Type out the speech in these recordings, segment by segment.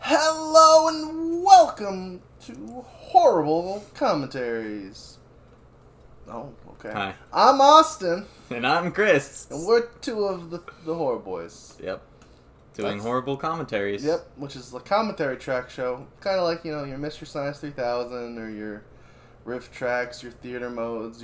Hello and welcome to Horrible Commentaries. Oh, okay. Hi. I'm Austin. And I'm Chris. And we're two of the Horror Boys. Yep. Doing horrible commentaries. Yep, which is the commentary track show. Kind of like, your Mr. Science 3000 or your riff tracks, your theater modes,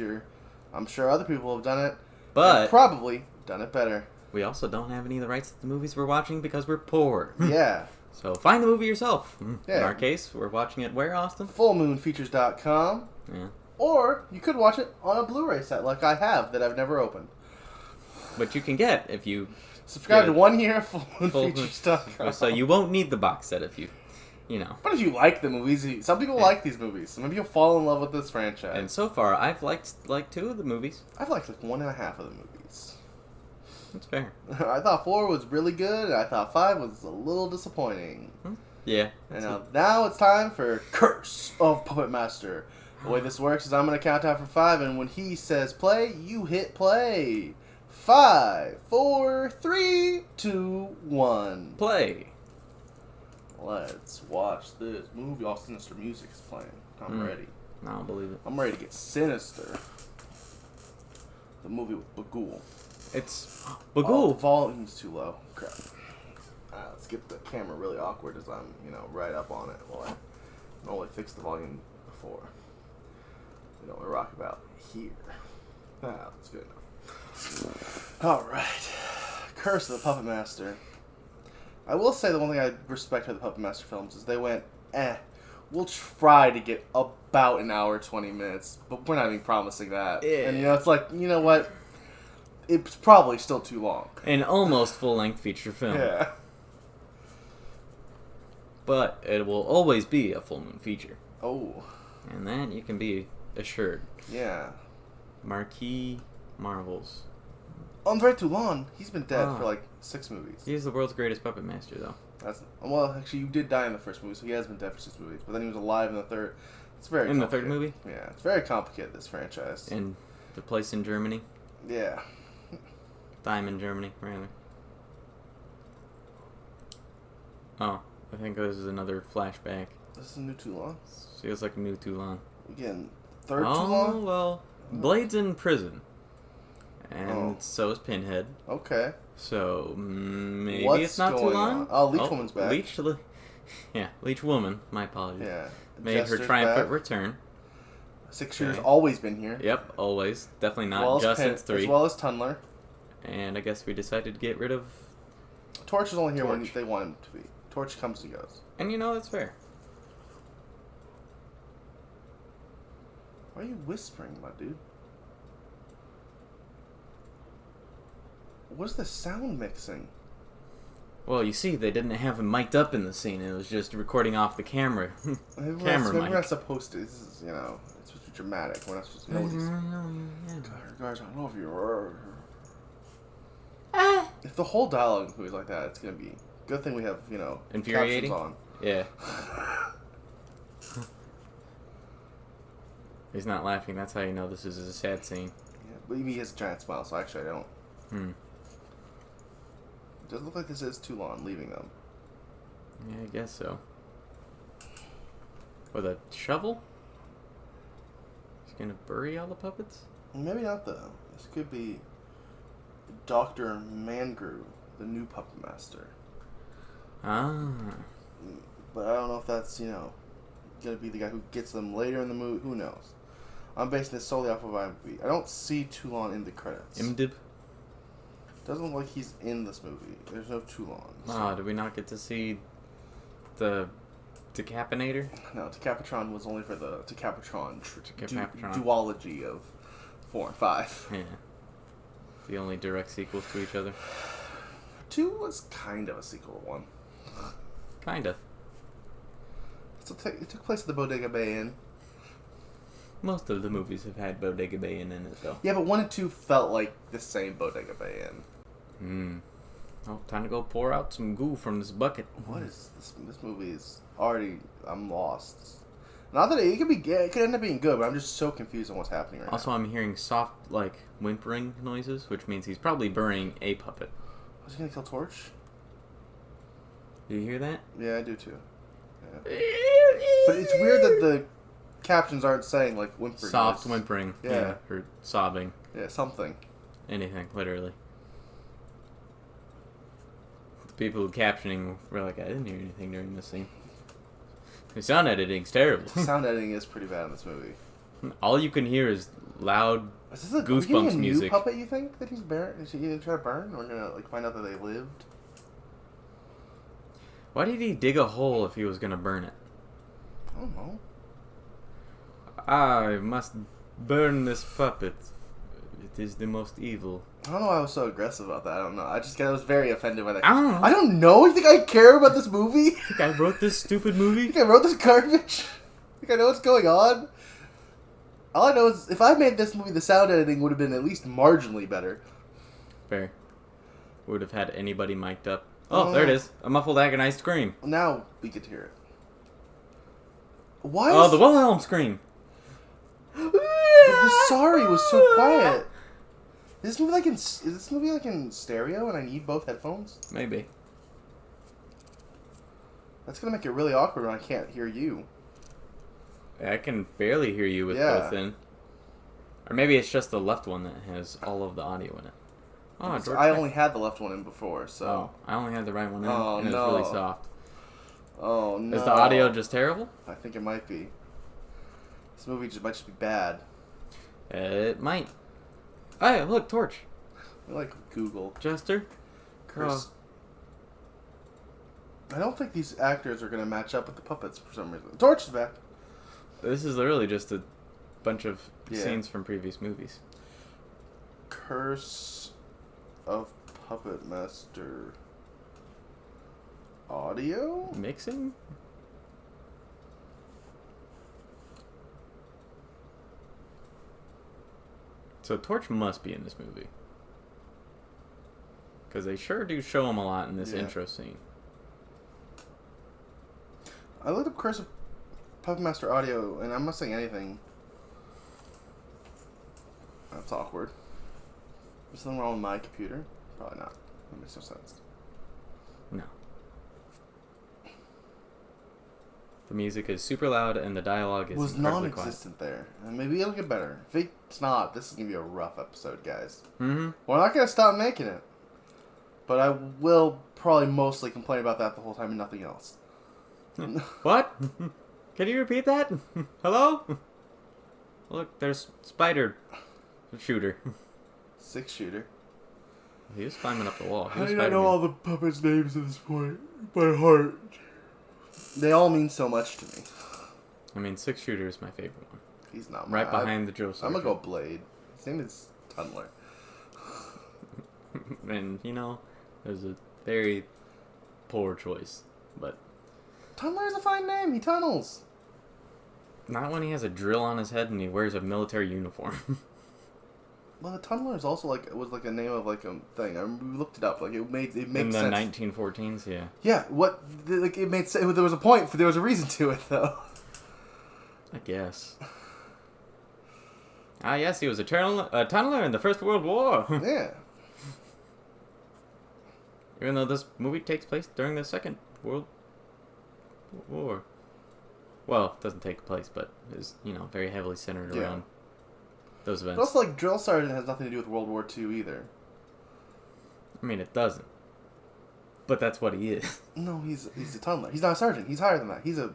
I'm sure other people have done it. But probably done it better. We also don't have any of the rights to the movies we're watching because we're poor. Yeah. So find the movie yourself. Yeah. In our case, we're watching it where, Austin? FullMoonFeatures.com. Yeah. Or you could watch it on a Blu-ray set like I have that I've never opened. But you can get if you subscribe to 1 year of FullMoonFeatures.com. So you won't need the box set if you know. But if you like the movies, some people like these movies. Some people fall in love with this franchise. And so far, I've liked like 2 of the movies. I've liked like 1.5 of the movies. That's fair. I thought 4 was really good, and I thought 5 was a little disappointing. Yeah. And now it's time for Curse of Puppet Master. The way this works is I'm going to count down from 5, and when he says play, you hit play. 5, 4, 3, 2, 1. Play. Let's watch this movie. All sinister music is playing. I'm ready. I don't believe it. I'm ready to get sinister. The movie with Bagul. It's Oh, Bagul. the volume's too low. Crap. Let's get the camera really awkward as I'm, right up on it. Well, I normally fix the volume before. We don't rock about here. That's good enough. Alright. Curse of the Puppet Master. I will say the one thing I respect for the Puppet Master films is they went, we'll try to get about an hour, 20 minutes, but we're not even promising that. Yeah. And, it's like, you know what? It's probably still too long. An almost full-length feature film. Yeah. But it will always be a full moon feature. Oh. And that you can be assured. Yeah. Marquis Marvels. Andre Toulon, he's been dead for like 6 movies. He's the world's greatest puppet master, though. Well, actually, you did die in the first movie, so he has been dead for 6 movies. But then he was alive in the third. It's very in the third movie? Yeah, it's very complicated, this franchise. And the place in Germany? Yeah. Time in Germany, rather. Oh, I think this is another flashback. This is a new Toulon? Feels like a new Toulon. Again, third Oh, Toulon? well, Blade's in prison. And so is Pinhead. Okay. So, maybe What's it's not going Toulon? on? Oh, Leech Woman's back. Leech Woman, my apologies. Yeah. Made her Jester's triumphant back. return. 6 Shooter's always been here. Yep, always. Definitely not Well just since 3. As well as Tunler. And I guess we decided to get rid of... Torch is only here when Torch. they want him to be. Torch comes and goes. And that's fair. Why are you whispering, my dude? What's the sound mixing? Well, you see, they didn't have him mic'd up in the scene. It was just recording off the camera. Maybe Camera we're mic. not supposed to. This is, it's supposed to be dramatic. We're not supposed to know what he's... Guys, I love you. If the whole dialogue in movies like that, it's going to be... Good thing we have, Infuriating? captions on. Yeah. He's not laughing. That's how you know this is a sad scene. Yeah, but he has a giant smile, so actually I don't... It doesn't look like this is Toulon leaving them. Yeah, I guess so. With a shovel? He's gonna bury all the puppets? Maybe not, though. This could be Dr. Mangrew, the new Puppet Master. Ah. But I don't know if that's, going to be the guy who gets them later in the movie. Who knows? I'm basing this solely off of IMDb. I don't see Toulon in the credits. IMDb? Doesn't look like he's in this movie. There's no Toulon. Oh, did we not get to see the Decapinator? No, Decapitron was only for the Decapitron Decapitron. duology of 4 and 5. Yeah. The only direct sequels to each other. 2 was kind of a sequel to 1. Kinda. So it took place at the Bodega Bay Inn. Most of the movies have had Bodega Bay Inn in it, though. Yeah, but 1 and 2 felt like the same Bodega Bay Inn. Oh, time to go pour out some goo from this bucket. What is this? This movie is already... I'm lost. Not that it could end up being good, but I'm just so confused on what's happening right Also, now. I'm hearing soft, whimpering noises, which means he's probably burying a puppet. Was he gonna kill Torch? Do you hear that? Yeah, I do too. Yeah. But it's weird that the captions aren't saying, like, whimpering. Soft whimpering. Yeah. Or sobbing. Yeah, something. Anything, literally. The people captioning were like, I didn't hear anything during this scene. The sound editing's terrible. Sound editing is pretty bad in this movie. All you can hear is loud Goosebumps a music. New puppet, you think, that he's burn? Is he gonna try to burn? We're gonna, like, find out that they lived? Why did he dig a hole if he was gonna burn it? I don't know. I must burn this puppet. It is the most evil. I don't know why I was so aggressive about that. I don't know. I was very offended by that. I don't know. I don't know. You think I care about this movie? You think I wrote this stupid movie? You think I wrote this garbage? You think I know what's going on? All I know is if I made this movie, the sound editing would have been at least marginally better. Fair. Would have had anybody mic'd up. Oh, there it is. A muffled agonized scream. Now we get to hear it. Why? Oh, the Wilhelm scream. But the sorry was so quiet. Is this movie like in stereo and I need both headphones? Maybe. That's gonna make it really awkward when I can't hear you. I can barely hear you with both in. Or maybe it's just the left one that has all of the audio in it. Oh, so I only had the left one in before, so. Oh, I only had the right one in, Oh, and it no. was really soft. Oh no. Is the audio just terrible? I think it might be. This movie might just be bad. It might. Hey, look, Torch. I like Google. Jester. Curse. I don't think these actors are gonna match up with the puppets for some reason. Torch is back. This is literally just a bunch of scenes from previous movies. Curse of Puppet Master audio? Mixing? So Torch must be in this movie. Because they sure do show him a lot in this intro scene. I looked up Curse of Puppet Master audio, and I'm not saying anything. That's awkward. Is something wrong with my computer? Probably not. That makes no sense. No. The music is super loud, and the dialogue is was incredibly non-existent there. And maybe it'll get better. If it's not, this is going to be a rough episode, guys. Mm-hmm. We're not going to stop making it. But I will probably mostly complain about that the whole time and nothing else. What? Can you repeat that? Hello? Look, there's Spider Shooter. 6-shooter. He was climbing up the wall. How do I know all the puppets' names at this point? By heart. They all mean so much to me. I mean, 6-shooter is my favorite one. He's not right behind the drill sergeant. I'm gonna go Blade. His name is Tunneler. And, you know, there's a very poor choice, but... Tunneler's a fine name. He tunnels. Not when he has a drill on his head and he wears a military uniform. Well, the Tunneler is also like, it was like a name of like a thing. we looked it up. Like it makes sense. In the 1914s, yeah. Yeah, like it made sense. There was a point. There was a reason to it, though. I guess. Ah, yes, he was a tunneler in the First World War. Yeah. Even though this movie takes place during the Second World War. Well, it doesn't take place, but is, you know, very heavily centered around those events. But also, like, Drill Sergeant has nothing to do with World War II either. I mean, it doesn't. But that's what he is. No, he's a tunneler. He's not a sergeant. He's higher than that. He's a.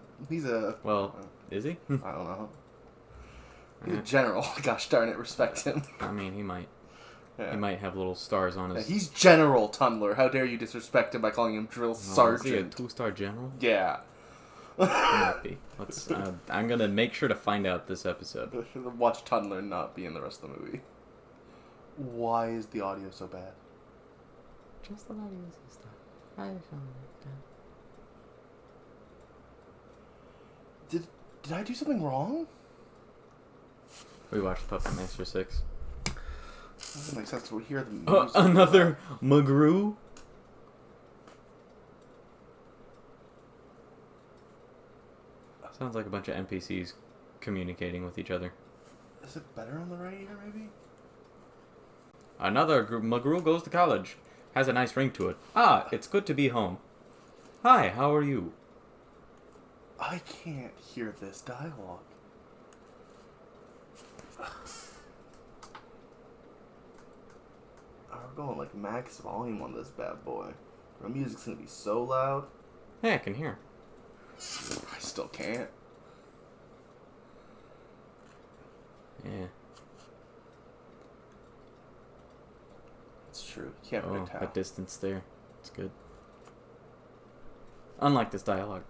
Well, is he? I don't know. He's a general. Gosh darn it, respect him. I mean, he might. Yeah. He might have little stars on his... Yeah, he's General Tunneler. How dare you disrespect him by calling him Drill Sergeant? Is he a 2-star general? Yeah. He might be. Let's, I'm going to make sure to find out this episode. Watch Tunneler not be in the rest of the movie. Why is the audio so bad? Just the audio stuff. I found it. Did I do something wrong? We watched Puppet Master 6. Doesn't make sense. We hear the music. Another McGrew? Sounds like a bunch of NPCs communicating with each other. Is it better on the right here, maybe? Another McGrew goes to college. Has a nice ring to it. Ah, it's good to be home. Hi, how are you? I can't hear this dialogue. I'm going like max volume on this bad boy. The music's gonna be so loud. Yeah, I can hear. I still can't. Yeah. It's true. You can't really tell. That distance there. It's good. Unlike this dialogue.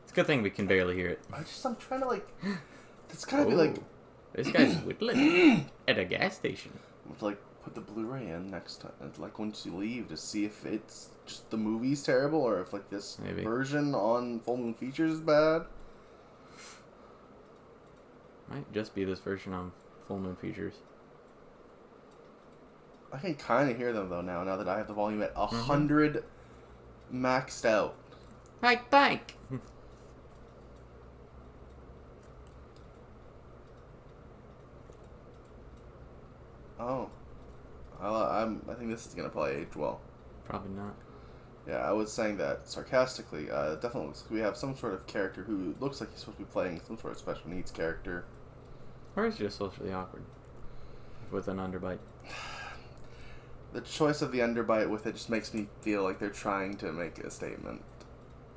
It's a good thing we can barely hear it. I'm trying to like... It's gotta be like... This guy's whittling at a gas station. With like... Put the Blu-ray in next time, like once you leave, to see if it's just the movie's terrible or if like this version on Full Moon Features is bad. Might just be this version on Full Moon Features. I can kind of hear them though now that I have the volume at 100 maxed out. I think. Oh. I think this is gonna probably age well. Probably not. Yeah, I was saying that sarcastically. It definitely looks like we have some sort of character who looks like he's supposed to be playing some sort of special needs character. Or is he just socially awkward with an underbite? The choice of the underbite with it just makes me feel like they're trying to make a statement.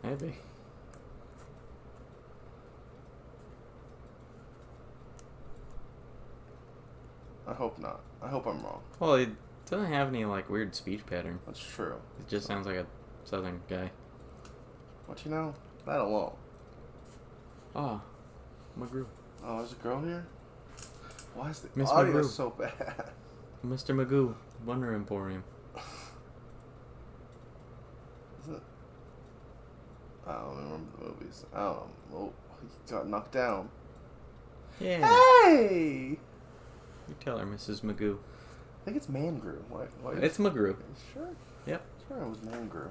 Maybe. I hope not. I hope I'm wrong. Well, he doesn't have any like weird speech pattern. That's true. It just sounds like a southern guy. What you know? That alone. Oh, McGrew. Oh, there's a girl here? Why is the Miss audio McGrew. so bad? Mr. Magoo, Wonder Emporium. Is it? I don't remember the movies. Oh, he got knocked down. Yeah. Hey! You tell her, Mrs. Magoo. I think it's Mangrew. Why It's McGrew. Sure? Yep. Sure, it was Mangrew.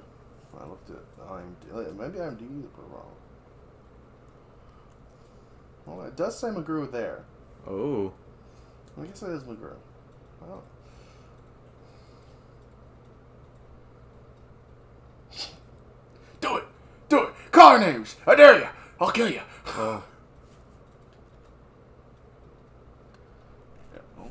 I looked at IMDb. Maybe IMDb put it wrong. Well, it does say McGrew there. Oh. I guess it is McGrew. Oh. Do it! Do it! Car names! I dare you! I'll kill you! Oh. Yeah. Oh.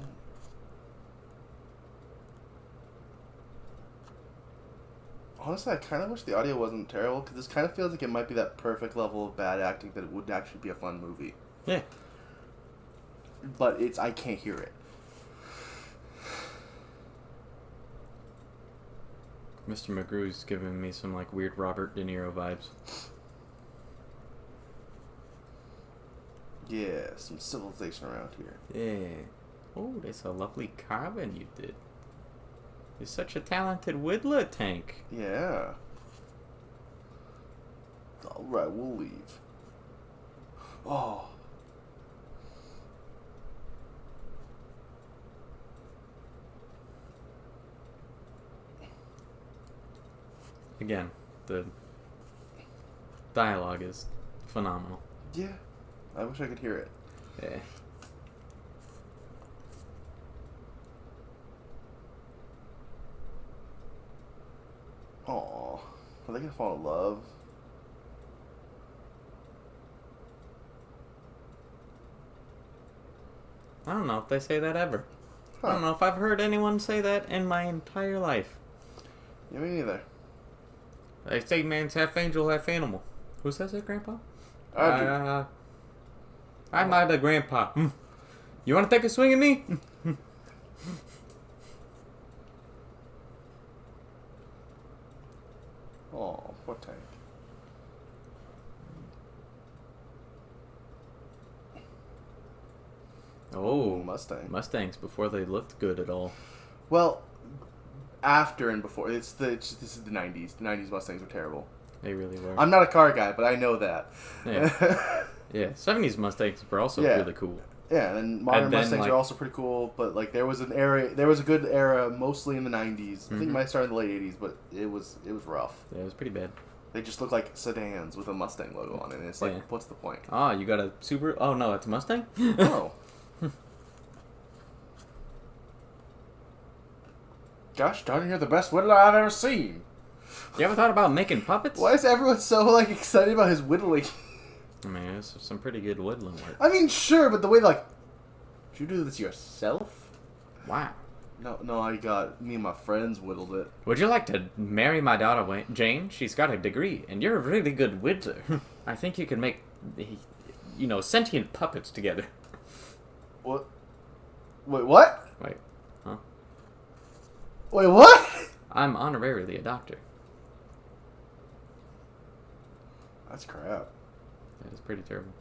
Honestly, I kind of wish the audio wasn't terrible, because this kind of feels like it might be that perfect level of bad acting that it would actually be a fun movie. Yeah. But I can't hear it. Mr. Magrew's giving me some like weird Robert De Niro vibes. Yeah, some civilization around here. Yeah. Oh, that's a lovely carving you did. You're such a talented whittler, Tank. Yeah. Alright, we'll leave. Oh. Again, the dialogue is phenomenal. Yeah. I wish I could hear it. Yeah. Aw. Are they gonna fall in love? I don't know if they say that ever. Huh. I don't know if I've heard anyone say that in my entire life. Yeah, me neither. They say man's half angel, half animal. Who says that, Grandpa? I do. I'm not a grandpa. You want to take a swing at me? Oh, poor Tank. Oh, Mustang. Mustangs before they looked good at all. Well, after and before. This is the 90s. The 90s Mustangs were terrible. They really were. I'm not a car guy, but I know that. Yeah. Yeah, 70s Mustangs were also really cool. Yeah, and modern And then, Mustangs like, are also pretty cool, but like there was a good era mostly in the 90s. I think it Mhm. might start in the late 80s, but it was rough. Yeah, it was pretty bad. They just look like sedans with a Mustang logo on it, and it's like, Yeah. what's the point? Ah, you got a Subaru? Oh, no, that's a Mustang? Oh. Gosh darn, you're the best whittler I've ever seen. You ever thought about making puppets? Why is everyone so, like, excited about his whittling? I mean, there's some pretty good whittling work. I mean, sure, but the way, like... Did you do this yourself? Wow. No, me and my friends whittled it. Would you like to marry my daughter, Jane? She's got a degree, and you're a really good whittler. I think you could make, sentient puppets together. What? Wait, what? Wait, huh? Wait, what? I'm honorarily a doctor. That's crap. That is pretty terrible.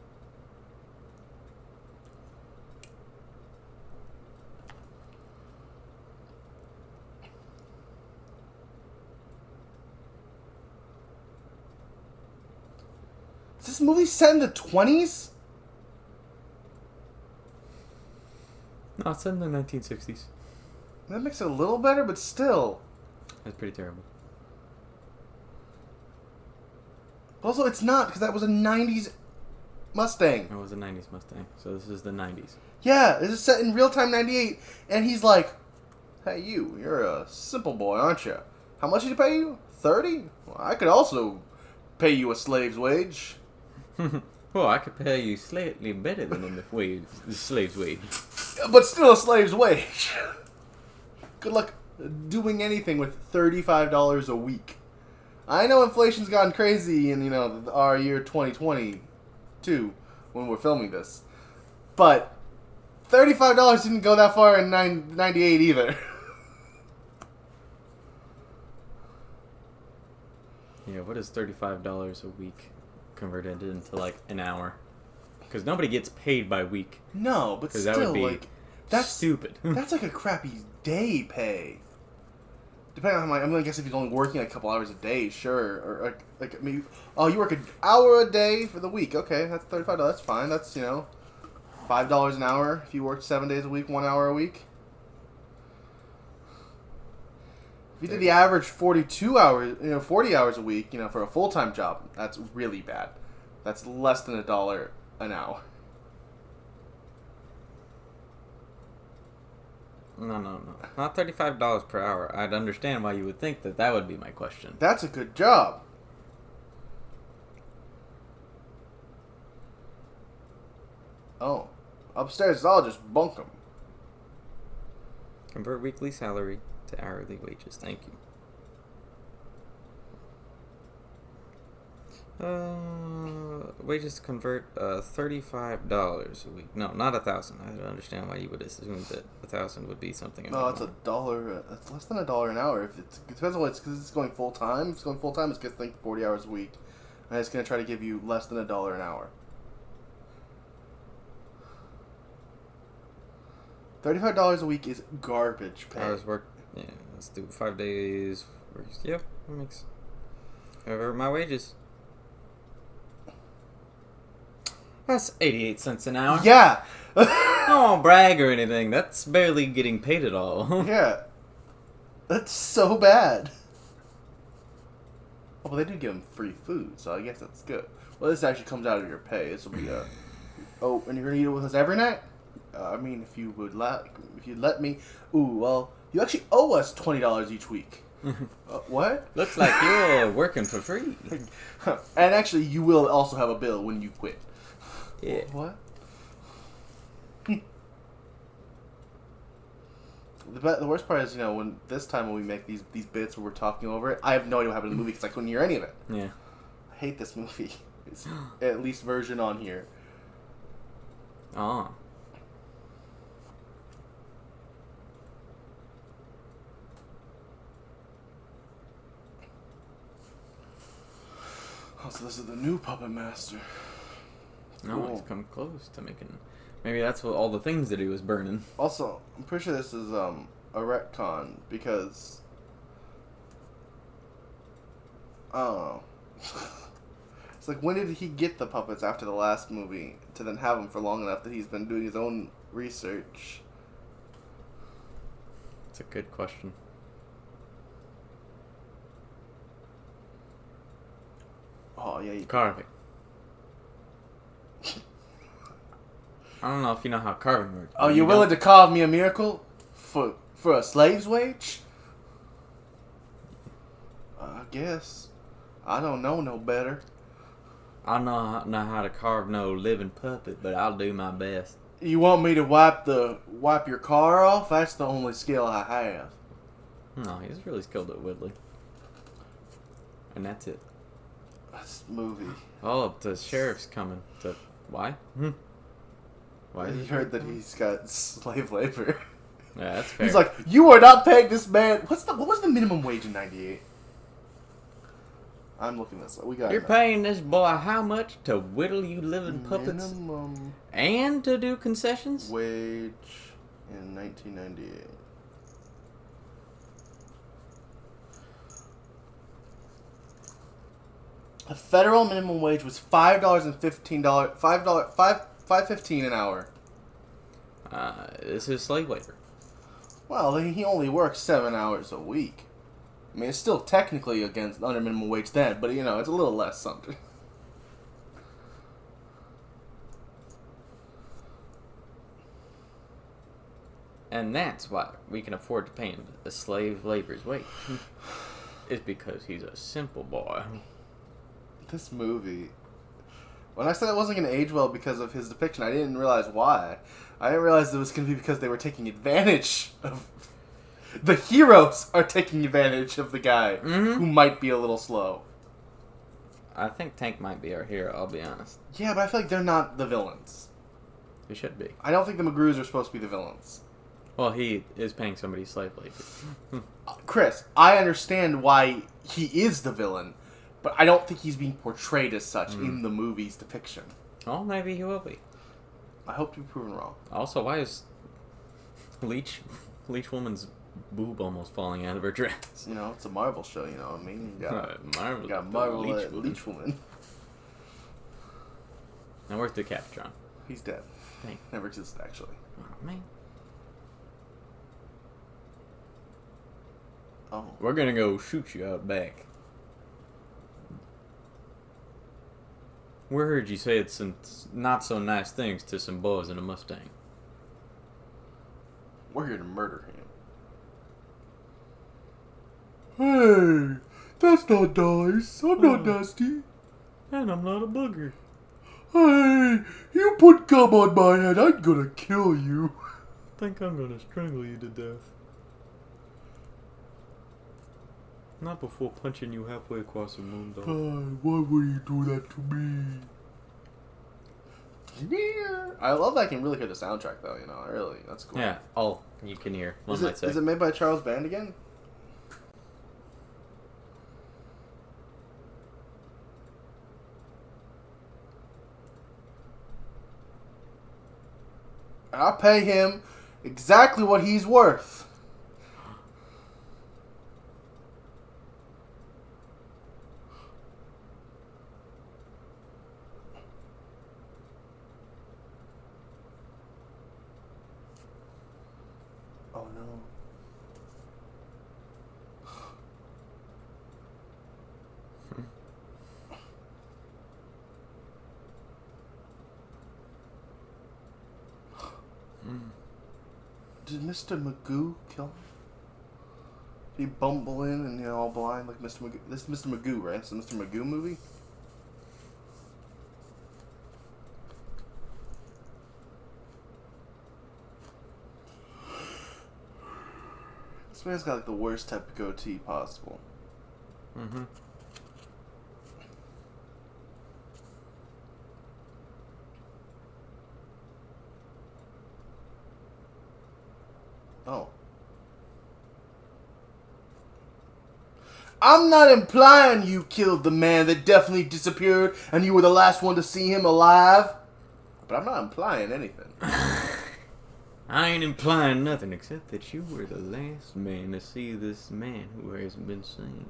Is this movie set in the 20s? No, it's in the 1960s. That makes it a little better, but still. That's pretty terrible. Also, it's not, because that was a 90s Mustang. That was a 90s Mustang, so this is the 90s. Yeah, this is set in real-time 98, and he's like, hey, you're a simple boy, aren't you? How much did he pay you? 30? Well, I could also pay you a slave's wage. Well, I could pay you slightly better than the slave's wage. But still a slave's wage. Good luck doing anything with $35 a week. I know inflation's gotten crazy in, our year 2022 when we're filming this. But $35 didn't go that far in 98 either. Yeah, what is $35 a week converted into, like, an hour? Because nobody gets paid by week. No, but still, that would be that's stupid. That's like a crappy day pay. Depending on how I guess if he's only working a couple hours a day, sure. Or like maybe, you work an hour a day for the week. Okay, that's $35. That's fine. That's, $5 an hour if you work 7 days a week, 1 hour a week. If you did the average 42 hours, 40 hours a week, for a full-time job, that's really bad. That's less than $1 an hour. No. Not $35 per hour. I'd understand why you would think that would be my question. That's a good job. Oh. Upstairs, I'll just bunk them. Convert weekly salary to hourly wages. Thank you. Wages convert $35 a week. No, not 1,000. I don't understand why you would assume that 1,000 would be something. No, it's $1. It's less than $1 an hour. It depends on what it's because it's going full time. If it's going full time, it's gonna think 40 hours a week, and it's gonna try to give you less than $1 an hour. $35 a week is garbage pay. Hours work. Yeah, let's do 5 days. Yep, that makes. Convert my wages. That's 88 cents an hour. Yeah. I won't brag or anything. That's barely getting paid at all. Yeah. That's so bad. Oh, but they do give them free food, so I guess that's good. Well, this actually comes out of your pay. This will be Oh, and you're gonna eat it with us every night? If you'd let me. Ooh, well, you actually owe us $20 each week. What? Looks like you're working for free. And actually, you will also have a bill when you quit. Yeah. What? The worst part is, when we make these bits where we're talking over it, I have no idea what happened in the movie because I couldn't hear any of it. Yeah. I hate this movie. It's at least version on here. Oh. Oh, so this is the new Puppet Master. No, Cool. he's come close to making. Maybe that's what all the things that he was burning. Also, I'm pretty sure this is a retcon because it's like, when did he get the puppets after the last movie to then have them for long enough that he's been doing his own research? It's a good question. Oh yeah, Carving. I don't know if you know how carving works. Oh, you're willing to carve me a miracle for a slave's wage? guess. I don't know no better. I don't know how to carve no living puppet, but I'll do my best. You want me to wipe your car off? That's the only skill I have. No, he's really skilled at whittling. And that's it. This movie. Oh, the sheriff's coming. Why? Why is You he heard that he's got slave labor. Yeah, that's fair. He's like, you are not paying this man. What was the minimum wage in '98? I'm looking this up. You're paying this boy how much to whittle you living puppets? Minimum And to do concessions? wage in 1998. The federal minimum wage was $5.15. $5.15 an hour. This is slave labor. Well, he only works 7 hours a week. I mean, it's still technically against under minimum wage then, but you know, it's a little less something. And that's why we can afford to pay him a slave labor's wage. It's because he's a simple boy. This movie, when I said it wasn't going to age well because of his depiction, I didn't realize why. I didn't realize it was going to be because they were taking advantage of... The heroes are taking advantage of the guy who might be a little slow. I think Tank might be our hero, I'll be honest. Yeah, but I feel like they're not the villains. He should be. I don't think the McGrews are supposed to be the villains. Well, he is paying somebody slave labor. Chris, I understand why he is the villain, but I don't think he's being portrayed as such in the movie's depiction. Oh, maybe he will be. I hope to be proven wrong. Also, why is Leech Woman's boob almost falling out of her dress? You know, it's a Marvel show, you know what I mean? You Marvel. got Marvel Leech Woman. Now, where's the Captron? He's dead. Dang. Never existed, actually. Oh, man. Oh. We're gonna go shoot you out back. We heard you say some not so nice things to some boys in a Mustang. We're here to murder him. Hey, that's not nice. I'm not nasty. And I'm not a booger. Hey, you put gum on my head, I'm gonna kill you. Think I'm gonna strangle you to death. Not before punching you halfway across the room, though. Why would you do that to me? Yeah. I love that I can really hear the soundtrack, though, you know. That's cool. Yeah, all you can hear, one might say. Is it made by Charles Band again? I'll pay him exactly what he's worth. Oh no. Did Mr. Magoo kill him? Did he bumble in and all blind like Mr. Magoo? This is Mr. Magoo, right? It's a Mr. Magoo movie? This man's got like the worst type of goatee possible. Mm-hmm. Oh. I'm not implying you killed the man that definitely disappeared and you were the last one to see him alive. But I'm not implying anything. I ain't implying nothing except that you were the last man to see this man who hasn't been seen.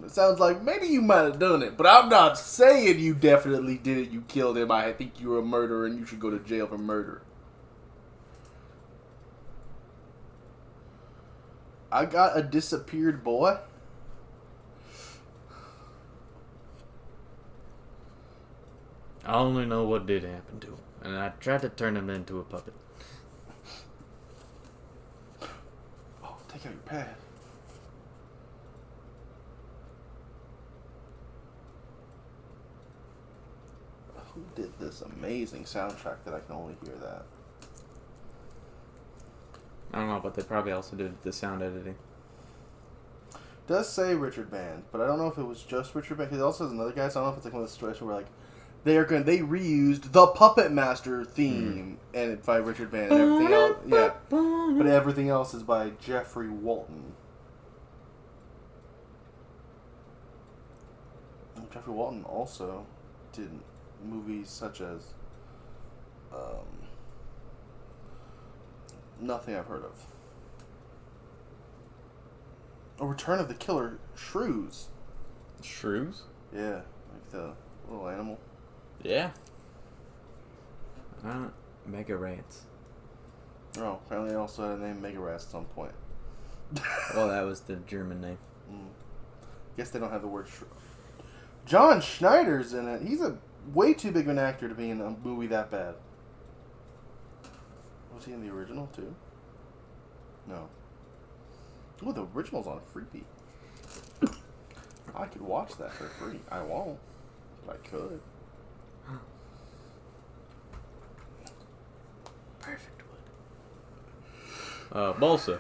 It sounds like maybe you might have done it, but I'm not saying you definitely did it. You killed him. I think you're a murderer and you should go to jail for murder. I got a disappeared boy. I only know what did happen to him, and I tried to turn him into a puppet. Oh, take out your pad. Who did this amazing soundtrack that I can only hear that? I don't know, but they probably also did the sound editing. It does say Richard Band, but I don't know if it was just Richard Band. Because it also has another guy, so I don't know if it's like one of those situations where like they reused the Puppet Master theme and it's by Richard Band and everything else. Yeah, but everything else is by Jeffrey Walton. Jeffrey Walton also did movies such as nothing I've heard of. A Return of the Killer Shrews. Shrews? Yeah, like the little animal. Yeah. Mega Rats. Oh, apparently they also had a name Mega Rats at some point. Well, that was the German name. Guess they don't have the word shrew. John Schneider's in it. He's a way too big of an actor to be in a movie that bad. Was he in the original too? No. Oh, the original's on Freebie. I could watch that for free. I won't, but I could. Perfect wood. Balsa.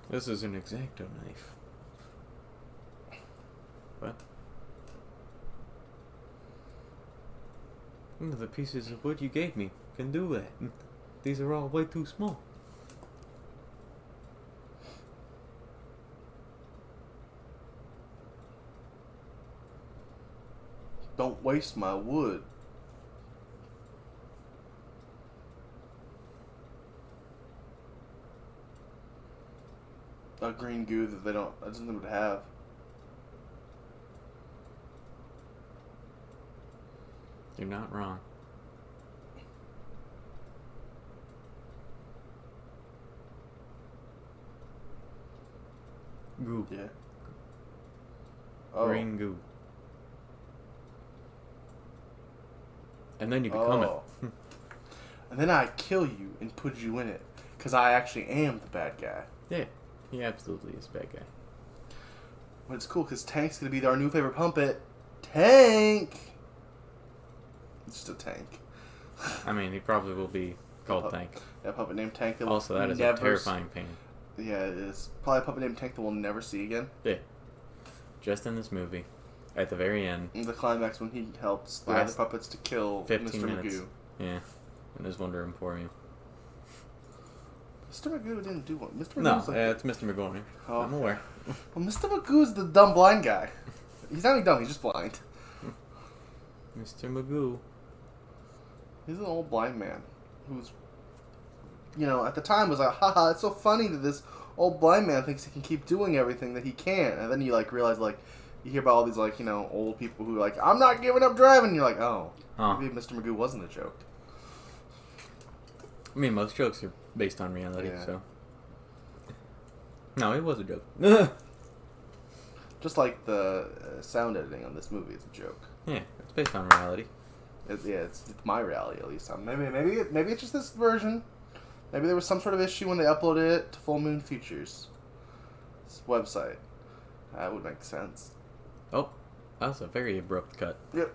This is an X-Acto knife. What? The pieces of wood you gave me can do that. These are all way too small. Don't waste my wood. A green goo that they don't. That doesn't would have. You're not wrong. Goo. Yeah. Oh. Green goo. And then you become it. And then I kill you and put you in it. Because I actually am the bad guy. Yeah. He absolutely is a bad guy. But it's cool because Tank's going to be our new favorite puppet. Tank! It's just a tank. I mean, he probably will be called Tank. Yeah, a puppet named Tank. That Also, that is a terrifying pain. Yeah, it is. Probably a puppet named Tank that we'll never see again. Yeah. Just in this movie. At the very end. In the climax when he helps the other puppets to kill 15 Mr. minutes. Magoo. Yeah. In his Wonder Emporium. Mr. Magoo didn't do one. Mr. Magoo's it's Mr. Magoo. Oh. I'm aware. Well, Mr. Magoo's the dumb blind guy. He's not even dumb, he's just blind. Mr. Magoo. He's an old blind man who's, at the time was like, haha, it's so funny that this old blind man thinks he can keep doing everything that he can. And then you, realize, you hear about all these, old people who are like, I'm not giving up driving. And you're like, oh, maybe Mr. Magoo wasn't a joke. I mean, most jokes are based on reality, so. No, it was a joke. Just like the sound editing on this movie is a joke. Yeah, it's based on reality. It's my reality at least. Maybe it's just this version. Maybe there was some sort of issue when they uploaded it to Full Moon Features. This website. That would make sense. Oh, that was a very abrupt cut. Yep.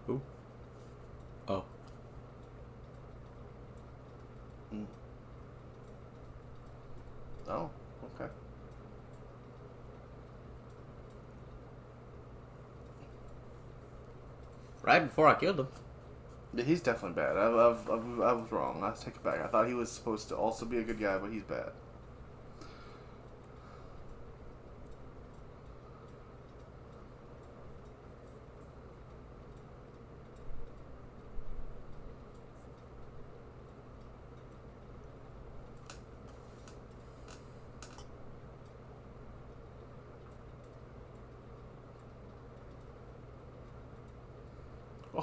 Who? Oh. Oh, okay. Right before I killed him. Yeah, he's definitely bad. I was wrong. I take it back. I thought he was supposed to also be a good guy, but he's bad.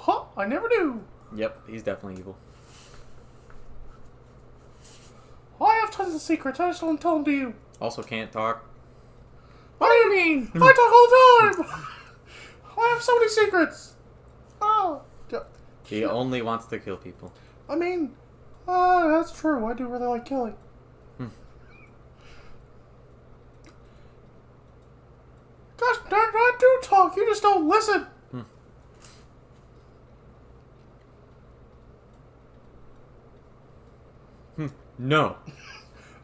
Oh, I never knew. Yep, he's definitely evil. I have tons of secrets. I just don't tell them to you. Also can't talk. What do you mean? I talk all the time. I have so many secrets. Oh, He only wants to kill people. I mean, that's true. I do really like killing. Gosh darn it, I do talk. You just don't listen. No.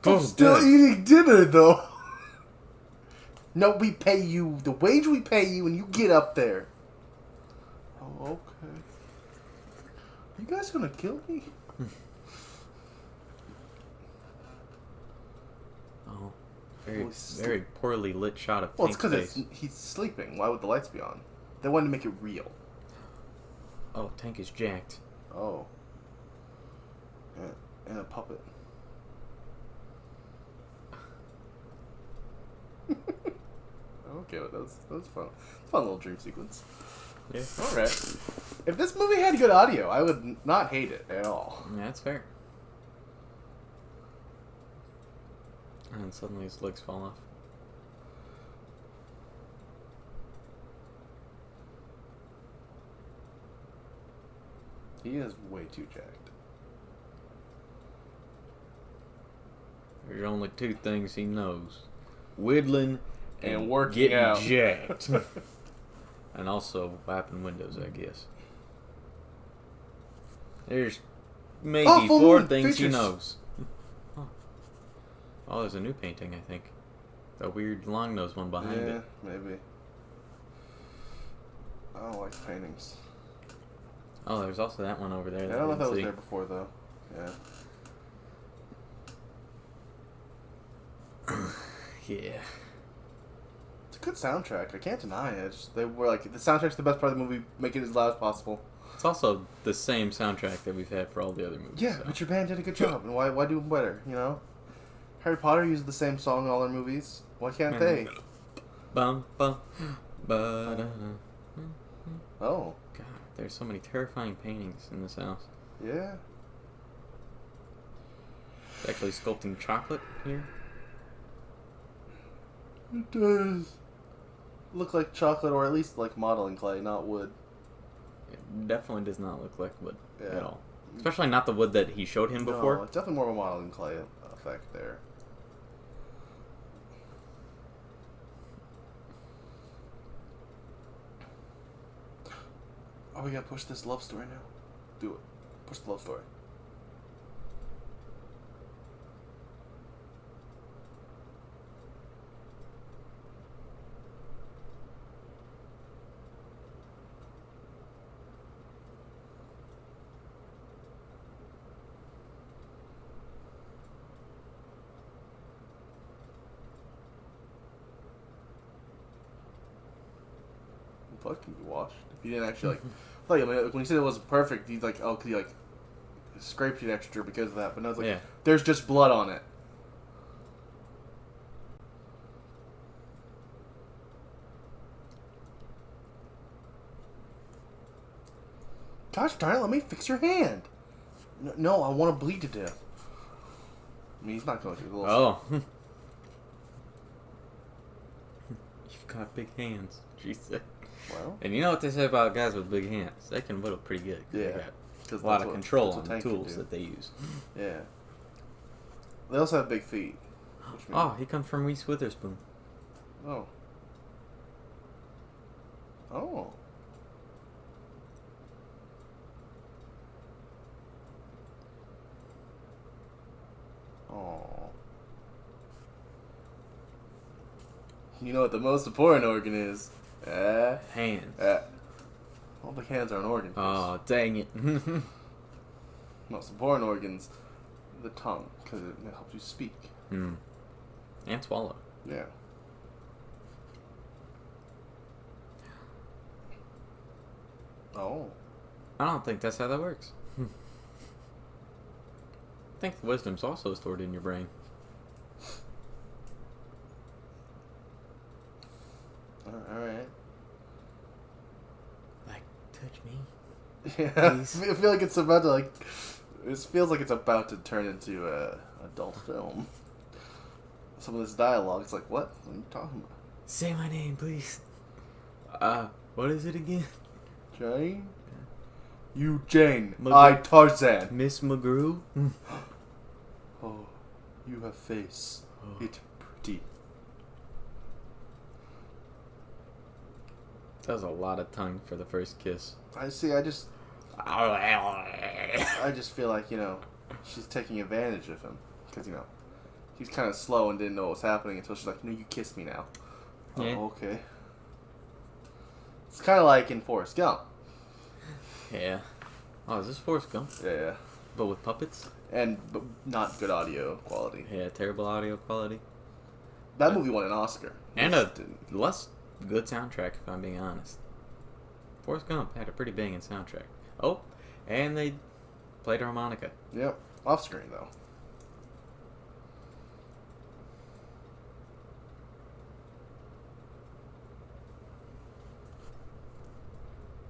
I'm still eating dinner, though. No, we pay you the wage we pay you, and you get up there. Oh, okay. You guys gonna kill me? Oh, very poorly lit shot of Well, it's Tank's because face. he's sleeping. Why would the lights be on? They wanted to make it real. Oh, Tank is jacked. Oh. Yeah, and a puppet. Okay, well, that was fun. Fun little dream sequence. Yeah. Alright. If this movie had good audio, I would not hate it at all. Yeah, that's fair. And then suddenly his legs fall off. He is way too jacked. There's only two things he knows. Whittling And working getting out. jacked. And also wiping windows, I guess. There's maybe full 4 moon things he features. knows. Oh, there's a new painting, I think. The weird long-nosed one behind Yeah, it. maybe. I don't like paintings. Oh, there's also that one over there. Yeah, That I don't know if that didn't was see. there before, though. Yeah. Yeah. It's a good soundtrack. I can't deny it. They were like, the soundtrack's the best part of the movie. Make it as loud as possible. It's also the same soundtrack that we've had for all the other movies. Yeah, so. but your band did a good job. And why do them better, you know? Harry Potter used the same song in all their movies. Why can't they? Bum, bum, ba-da-da. Oh. God, there's so many terrifying paintings in this house. Yeah. It's actually sculpting chocolate here. It does look like chocolate, or at least like modeling clay, not wood. It definitely does not look like wood Yeah. at all. Especially not the wood that he showed him before. No, it's definitely more of a modeling clay effect there. Oh, we gotta push this love story now. Do it. Push the love story. Blood can be washed. If you didn't actually like, I thought when you said it wasn't perfect, you like, oh, could you like scraped it extra because of that? But no, it's like, Yeah. there's just blood on it. Gosh darn it! Let me fix your hand. No, I want to bleed to death. I mean, he's not going to. Oh. You've got big hands, she said. Well, And you know what they say about guys with big hands? They can whittle pretty good. 'Cause Yeah. They got because a lot of control on the tools that they use. Yeah. They also have big feet. Which means, Oh, he comes from Reese Witherspoon. Oh. Oh. Oh. You know what the most important organ is? Hands. All the hands are an organ. Oh, dang it. Most important organs, the tongue, because it helps you speak. Hmm. And swallow. Yeah. Oh. I don't think that's how that works. I think the wisdom's also stored in your brain. Alright. Like, touch me. Yeah. Please. I feel like it's about to, like... It feels like it's about to turn into a adult film. Some of this dialogue, it's like, what? What are you talking about? Say my name, please. What is it again? Jane? You Jane, McGrew. I Tarzan. Miss McGrew? Oh, you have face. Oh. It pretty. That was a lot of tongue for the first kiss. I see. I just feel like, she's taking advantage of him because he's kind of slow and didn't know what was happening until she's like, "No, you kiss me now." Yeah. Oh, okay. It's kind of like in Forrest Gump. Yeah. Oh, is this Forrest Gump? Yeah. But with puppets? But not good audio quality. Yeah, terrible audio quality. That movie won an Oscar. And a less good soundtrack, if I'm being honest. Forrest Gump had a pretty banging soundtrack. Oh, and they played harmonica. Yep. Off screen, though.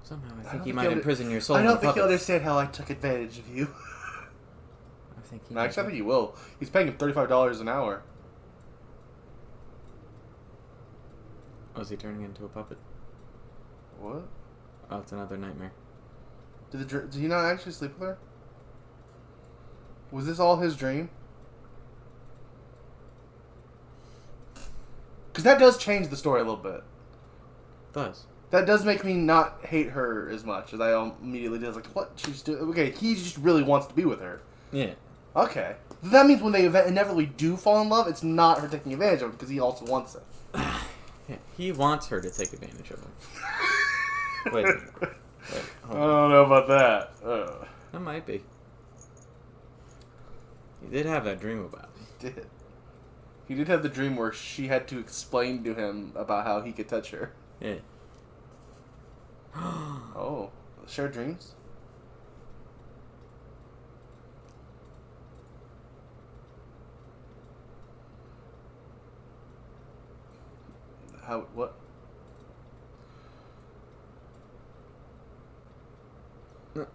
Somehow I think he might imprison your soul. I don't think he'll understand how I took advantage of you. I think he Actually, I think he will. He's paying him $35 an hour. Oh, is he turning into a puppet? What? Oh, it's another nightmare. Did he not actually sleep with her? Was this all his dream? Because that does change the story a little bit. Does. That does make me not hate her as much as I immediately did. I was like, what? She's doing? Okay, he just really wants to be with her. Yeah. Okay. That means when they inevitably do fall in love, it's not her taking advantage of it because he also wants it. Yeah, he wants her to take advantage of him. Wait. I don't know about that. That might be. He did have that dream about it. He did have the dream where she had to explain to him about how he could touch her. Yeah. Oh, shared dreams? What? Oh,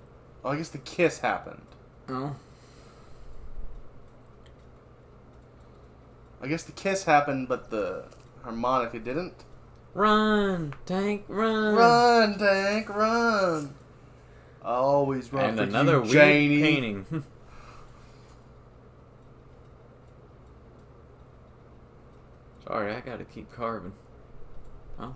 I guess the kiss happened. Oh. I guess the kiss happened, but the harmonica didn't. Run, Tank, run! Run, Tank, run! Always run and for another you, weird Janie. painting. Sorry, I gotta keep carving. Oh.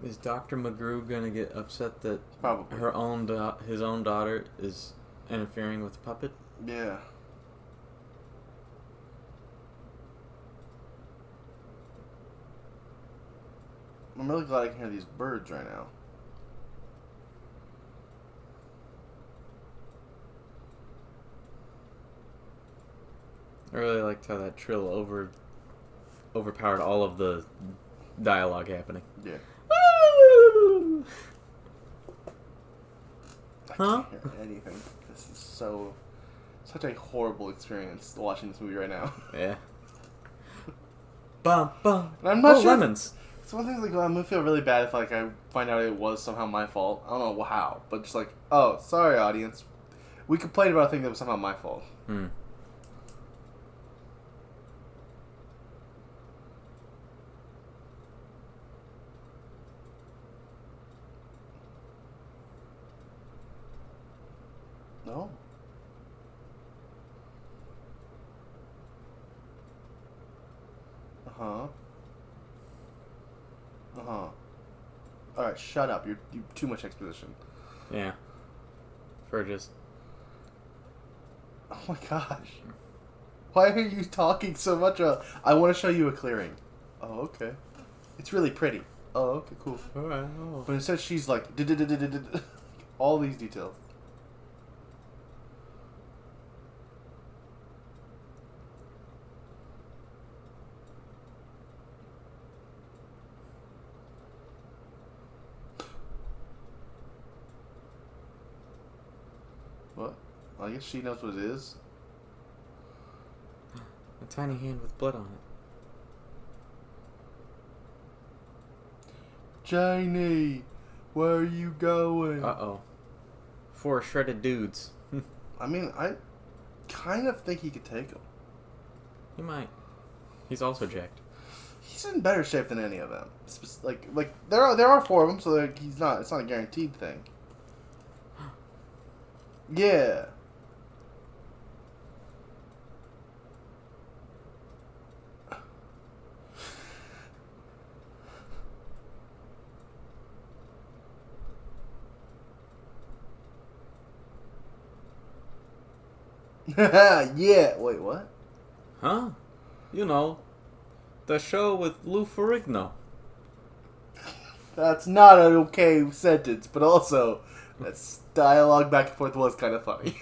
Is Dr. McGrew gonna get upset that Probably. his own daughter is interfering with the puppet? Yeah. I'm really glad I can hear these birds right now. I really liked how that trill overpowered all of the dialogue happening. Yeah. I Huh? can't hear anything. This is such a horrible experience watching this movie right now. Yeah. Bum bum. And I'm not sure. Lemons. It's one thing like I'm gonna feel really bad if I find out it was somehow my fault. I don't know how, but just like, oh, sorry, audience. We complained about a thing that was somehow my fault. Hmm. No. Uh-huh. Uh-huh. Alright, shut up. You're too much exposition. Yeah. For just... Oh my gosh. Why are you talking so much? I want to show you a clearing. Oh, okay. It's really pretty. Oh, okay, cool. Alright. Oh. But instead she's like... all these details. What? I guess she knows what it is. A tiny hand with blood on it. Janie, where are you going? Uh-oh. 4 shredded dudes. I mean, I kind of think he could take him. He might. He's also jacked. he's in better shape than any of them. Like there are 4 of them, so like he's not. It's not a guaranteed thing. Yeah. Yeah. Wait, what? Huh? You know, the show with Lou Ferrigno. That's not an okay sentence, but also that's dialogue back and forth was kind of funny.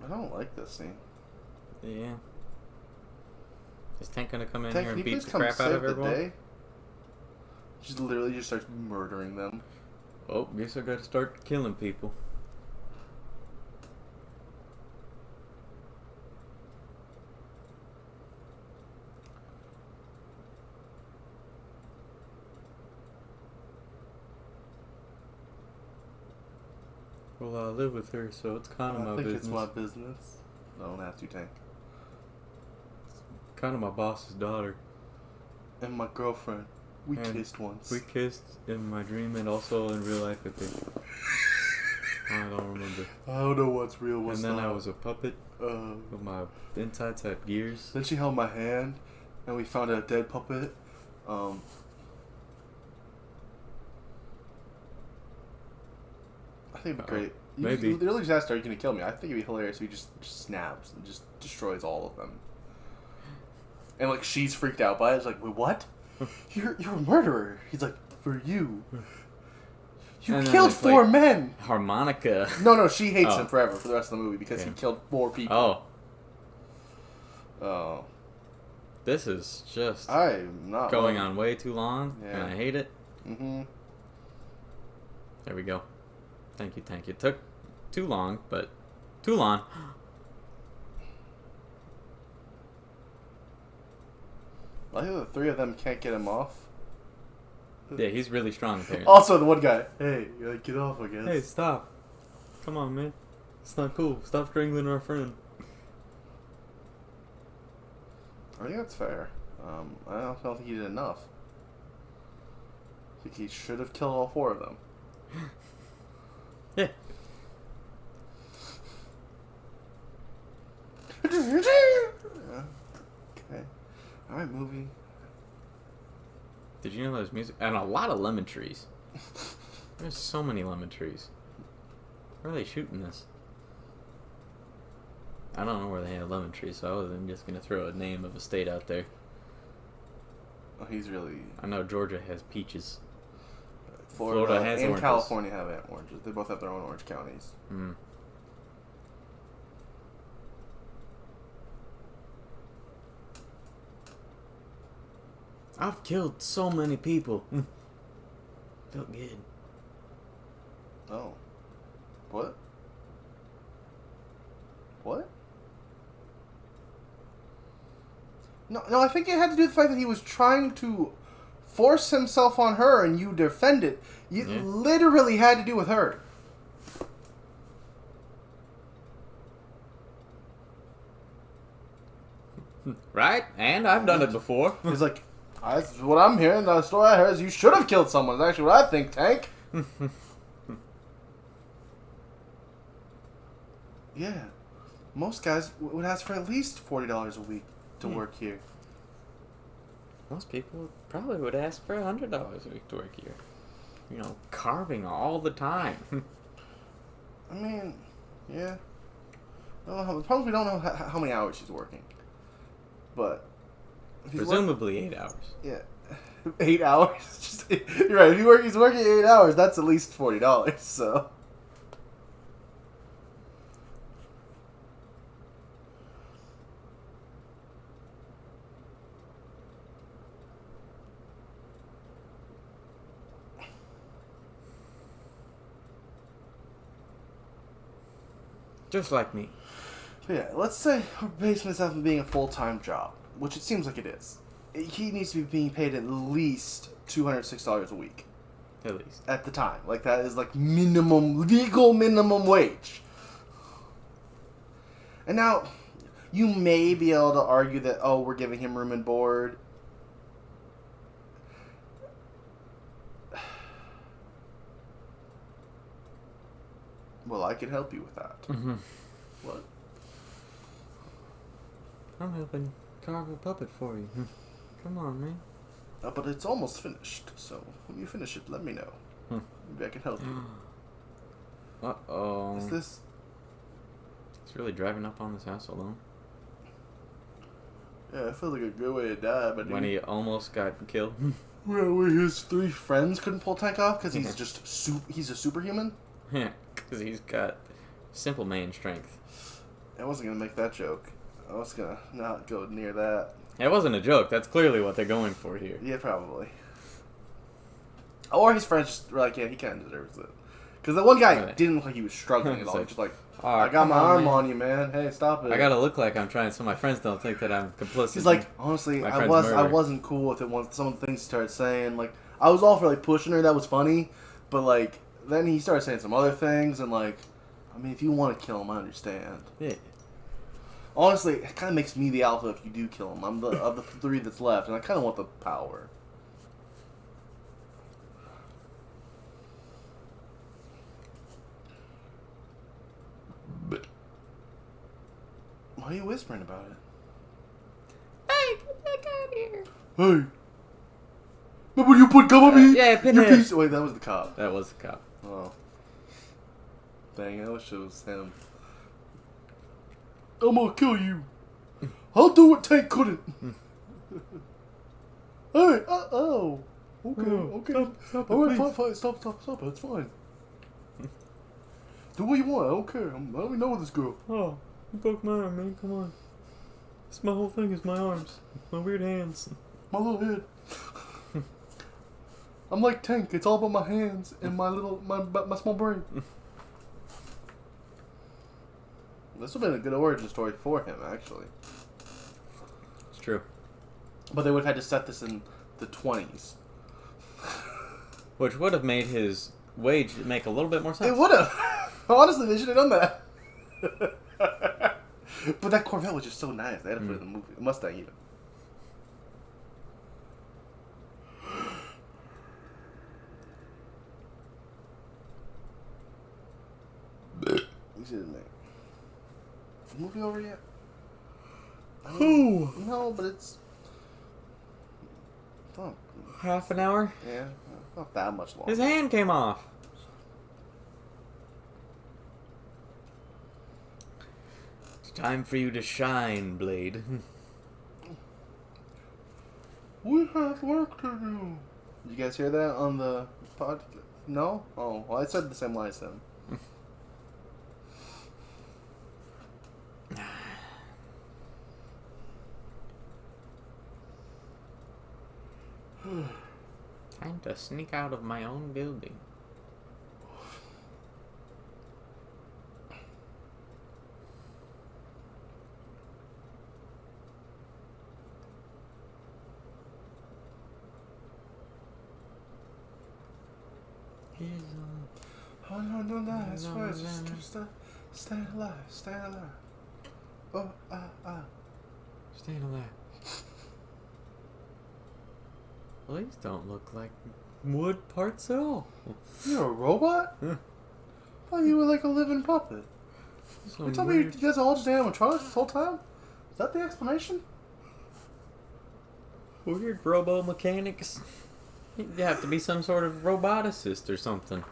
I don't like this scene. Yeah. Is Tank gonna come in Tank, here can and you beat please the come crap out save of the everyone? day? Just literally just starts murdering them. Oh, guess I gotta start killing people. Well, I live with her, so it's kind of my business. I think it's my business. I don't have to, Tank. Kind of my boss's daughter. And my girlfriend. We And kissed once. We kissed in my dream and also in real life, I think. I don't remember. I don't know what's real, what's And then not. I was a puppet. With my insides had gears. Then she held my hand, and we found a dead puppet. I think it'd be great. Maybe. You literally just asked her, "Are you gonna kill me?" I think it'd be hilarious if he just snaps and just destroys all of them. And like she's freaked out by it. It's like, wait, what? You're a murderer. He's like, for you. You And killed 4 men. Harmonica. No, she hates him forever for the rest of the movie because he killed 4 people. Oh. This is just I'm not going on way too long, Yeah. and I hate it. Mm-hmm. There we go. Thank you. It took too long, but too long. I think the 3 of them can't get him off. Yeah, he's really strong apparently. Also, the one guy. Hey, you gotta get off, I guess. Hey, stop. Come on, man. It's not cool. Stop strangling our friend. I think that's fair. I don't think he did enough. I think he should have killed all 4 of them. Yeah. Okay. Alright, movie. Did you know there's music? And a lot of lemon trees. There's so many lemon trees. Where are they shooting this? I don't know where they have lemon trees, so I wasn't just going to throw a name of a state out there. Oh, he's really... I know Georgia has peaches. Florida has and oranges. California have oranges. They both have their own orange counties. Hmm. I've killed so many people. Felt good. Oh. What? What? No, I think it had to do with the fact that he was trying to force himself on her and you defend it. You literally had to do with her. Right? And I've done it before. He's like, that's what I'm hearing. The story I heard is you should have killed someone. That's actually what I think, Tank. Yeah. Most guys would ask for at least $40 a week to work here. Most people probably would ask for $100 a week to work here. You know, carving all the time. I mean, yeah. I don't know how, the problem is we don't know how many hours she's working. But if he's Presumably 8 hours. Yeah. 8 hours? You're right. If he's working 8 hours, that's at least $40, so... Just like me. But yeah, let's say we're basing this off of being a full-time job, which it seems like it is. He needs to be being paid at least $206 a week. At least. At the time. Like, that is like legal minimum wage. And now, you may be able to argue that, oh, we're giving him room and board. Well, I can help you with that. Mm-hmm. What? I'm helping carve a puppet for you. Come on, man. But it's almost finished, so when you finish it, let me know. Maybe I can help you. Uh-oh. Is this... He's really driving up on this house alone. Yeah, it feels like a good way to die, but... When he almost got killed. Well, where his 3 friends couldn't pull tank off because he's just he's a superhuman? Yeah, because he's got simple man strength. I wasn't going to make that joke. I was going to not go near that. It wasn't a joke. That's clearly what they're going for here. Yeah, probably. Or his friends just were like, yeah, he kind of deserves it. Because the one guy didn't look like he was struggling at all. He was just like, I got my arm on you, man. Hey, stop it. I gotta look like I'm trying so my friends don't think that I'm complicit. He's like, honestly, I wasn't cool with it once some of the things he started saying. Like, I was all for, like, pushing her. That was funny. But, like, then he started saying some other things. And, like, I mean, if you want to kill him, I understand. Yeah. Honestly, it kind of makes me the alpha if you do kill him. I'm of the 3 that's left, and I kind of want the power. But why are you whispering about it? Hey, get back out here. Hey, remember you put gum on me? Yeah, you piece. Wait, that was the cop. That was the cop. Oh, dang! I wish it was him. I'm gonna kill you. I'll do what Tank couldn't. Hey, oh. Okay, okay. Stop it, Alright, please. fine. Stop. It's fine. Do what you want. I don't care. I don't know this girl. Oh, you broke my arm, man. Come on. It's my whole thing is my arms. My weird hands. My little head. I'm like Tank. It's all about my hands and my small brain. This would have been a good origin story for him, actually. It's true. But they would have had to set this in the 20s. Which would have made his wage make a little bit more sense. It would have. Honestly, they should have done that. But that Corvette was just so nice. They had to put it in the movie. Mustang, even. You see the name. Is the movie over yet? Who? No, but it's... not, Half an hour? yeah, not that much longer. His hand came off. It's time for you to shine, Blade. We have work to do. Did you guys hear that on the podcast? No? Oh, well, I said the same line as him. Time to sneak out of my own building. Oh, no, I swear, just stay alive. Oh, Staying alive. These don't look like wood parts at all. You're a robot? Yeah. I thought you were like a living puppet. You told me you guys all just animatronics this whole time? Is that the explanation? Weird robo mechanics. You have to be some sort of roboticist or something.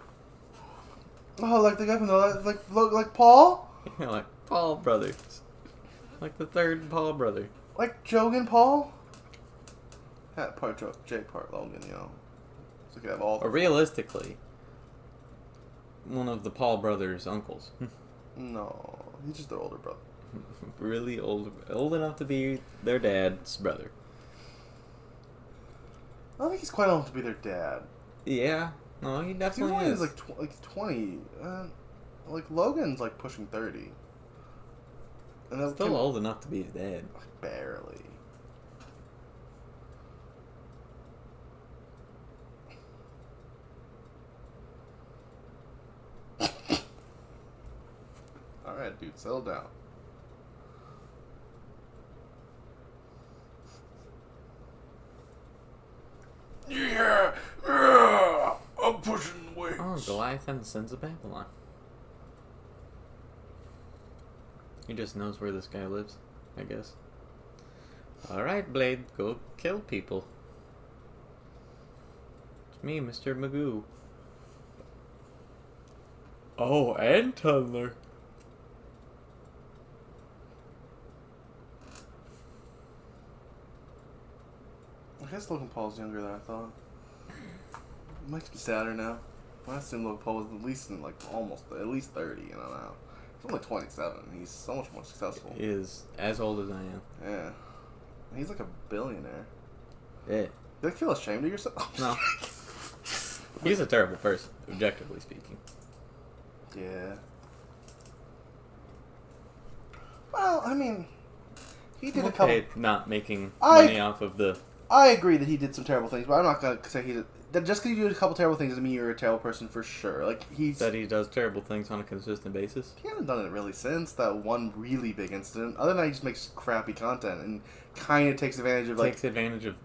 Oh, like the guy from the like Paul? Yeah, like Paul brothers. Like the third Paul brother. Like Jogan Paul? Part Jake, part Logan, you know. So you could have all. Or realistically, one of the Paul brothers' uncles. No, he's just their older brother. Really old enough to be their dad's brother. I don't think he's quite old enough to be their dad. Yeah, no, he definitely He's is. like 20. Like Logan's like pushing 30. And that Still old enough to be dead. Barely. Alright, dude, settle down. Yeah! Yeah! I'm pushing weights. Oh, Goliath and the Sons of Babylon. He just knows where this guy lives, I guess. Alright, Blade, go kill people. It's me, Mr. Magoo. Oh, and Tunneler. I guess Logan Paul's younger than I thought. Makes me sadder now. I assume Logan Paul was at least in at least 30, you know now. He's only 27. He's so much more successful. He is as old as I am. Yeah. He's like a billionaire. Yeah. You like feel ashamed of yourself? No. He's a terrible person, objectively speaking. Yeah. Well, I mean, he did a couple. Not making money off of the. I agree that he did some terrible things, but I'm not gonna say he did. Just because you do a couple terrible things doesn't mean you're a terrible person for sure. Like that he does terrible things on a consistent basis. He hasn't done it really since that one really big incident. Other than that, he just makes crappy content and kind of takes advantage of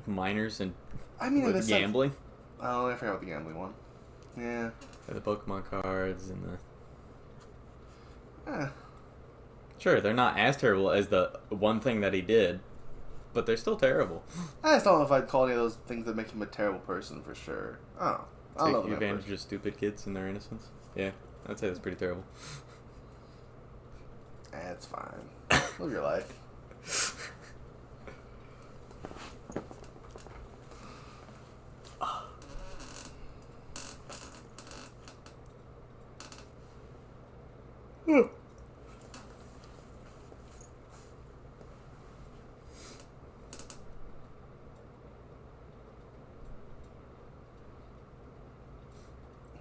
minors and with gambling. Oh, I forgot about the gambling one. Yeah. The Pokemon cards and the. Sure, they're not as terrible as the one thing that he did, but they're still terrible. I just don't know if I'd call any of those things that make him a terrible person for sure. I don't know. Taking advantage of stupid kids and their innocence. Yeah, I'd say that's pretty terrible. It's fine. Live your life.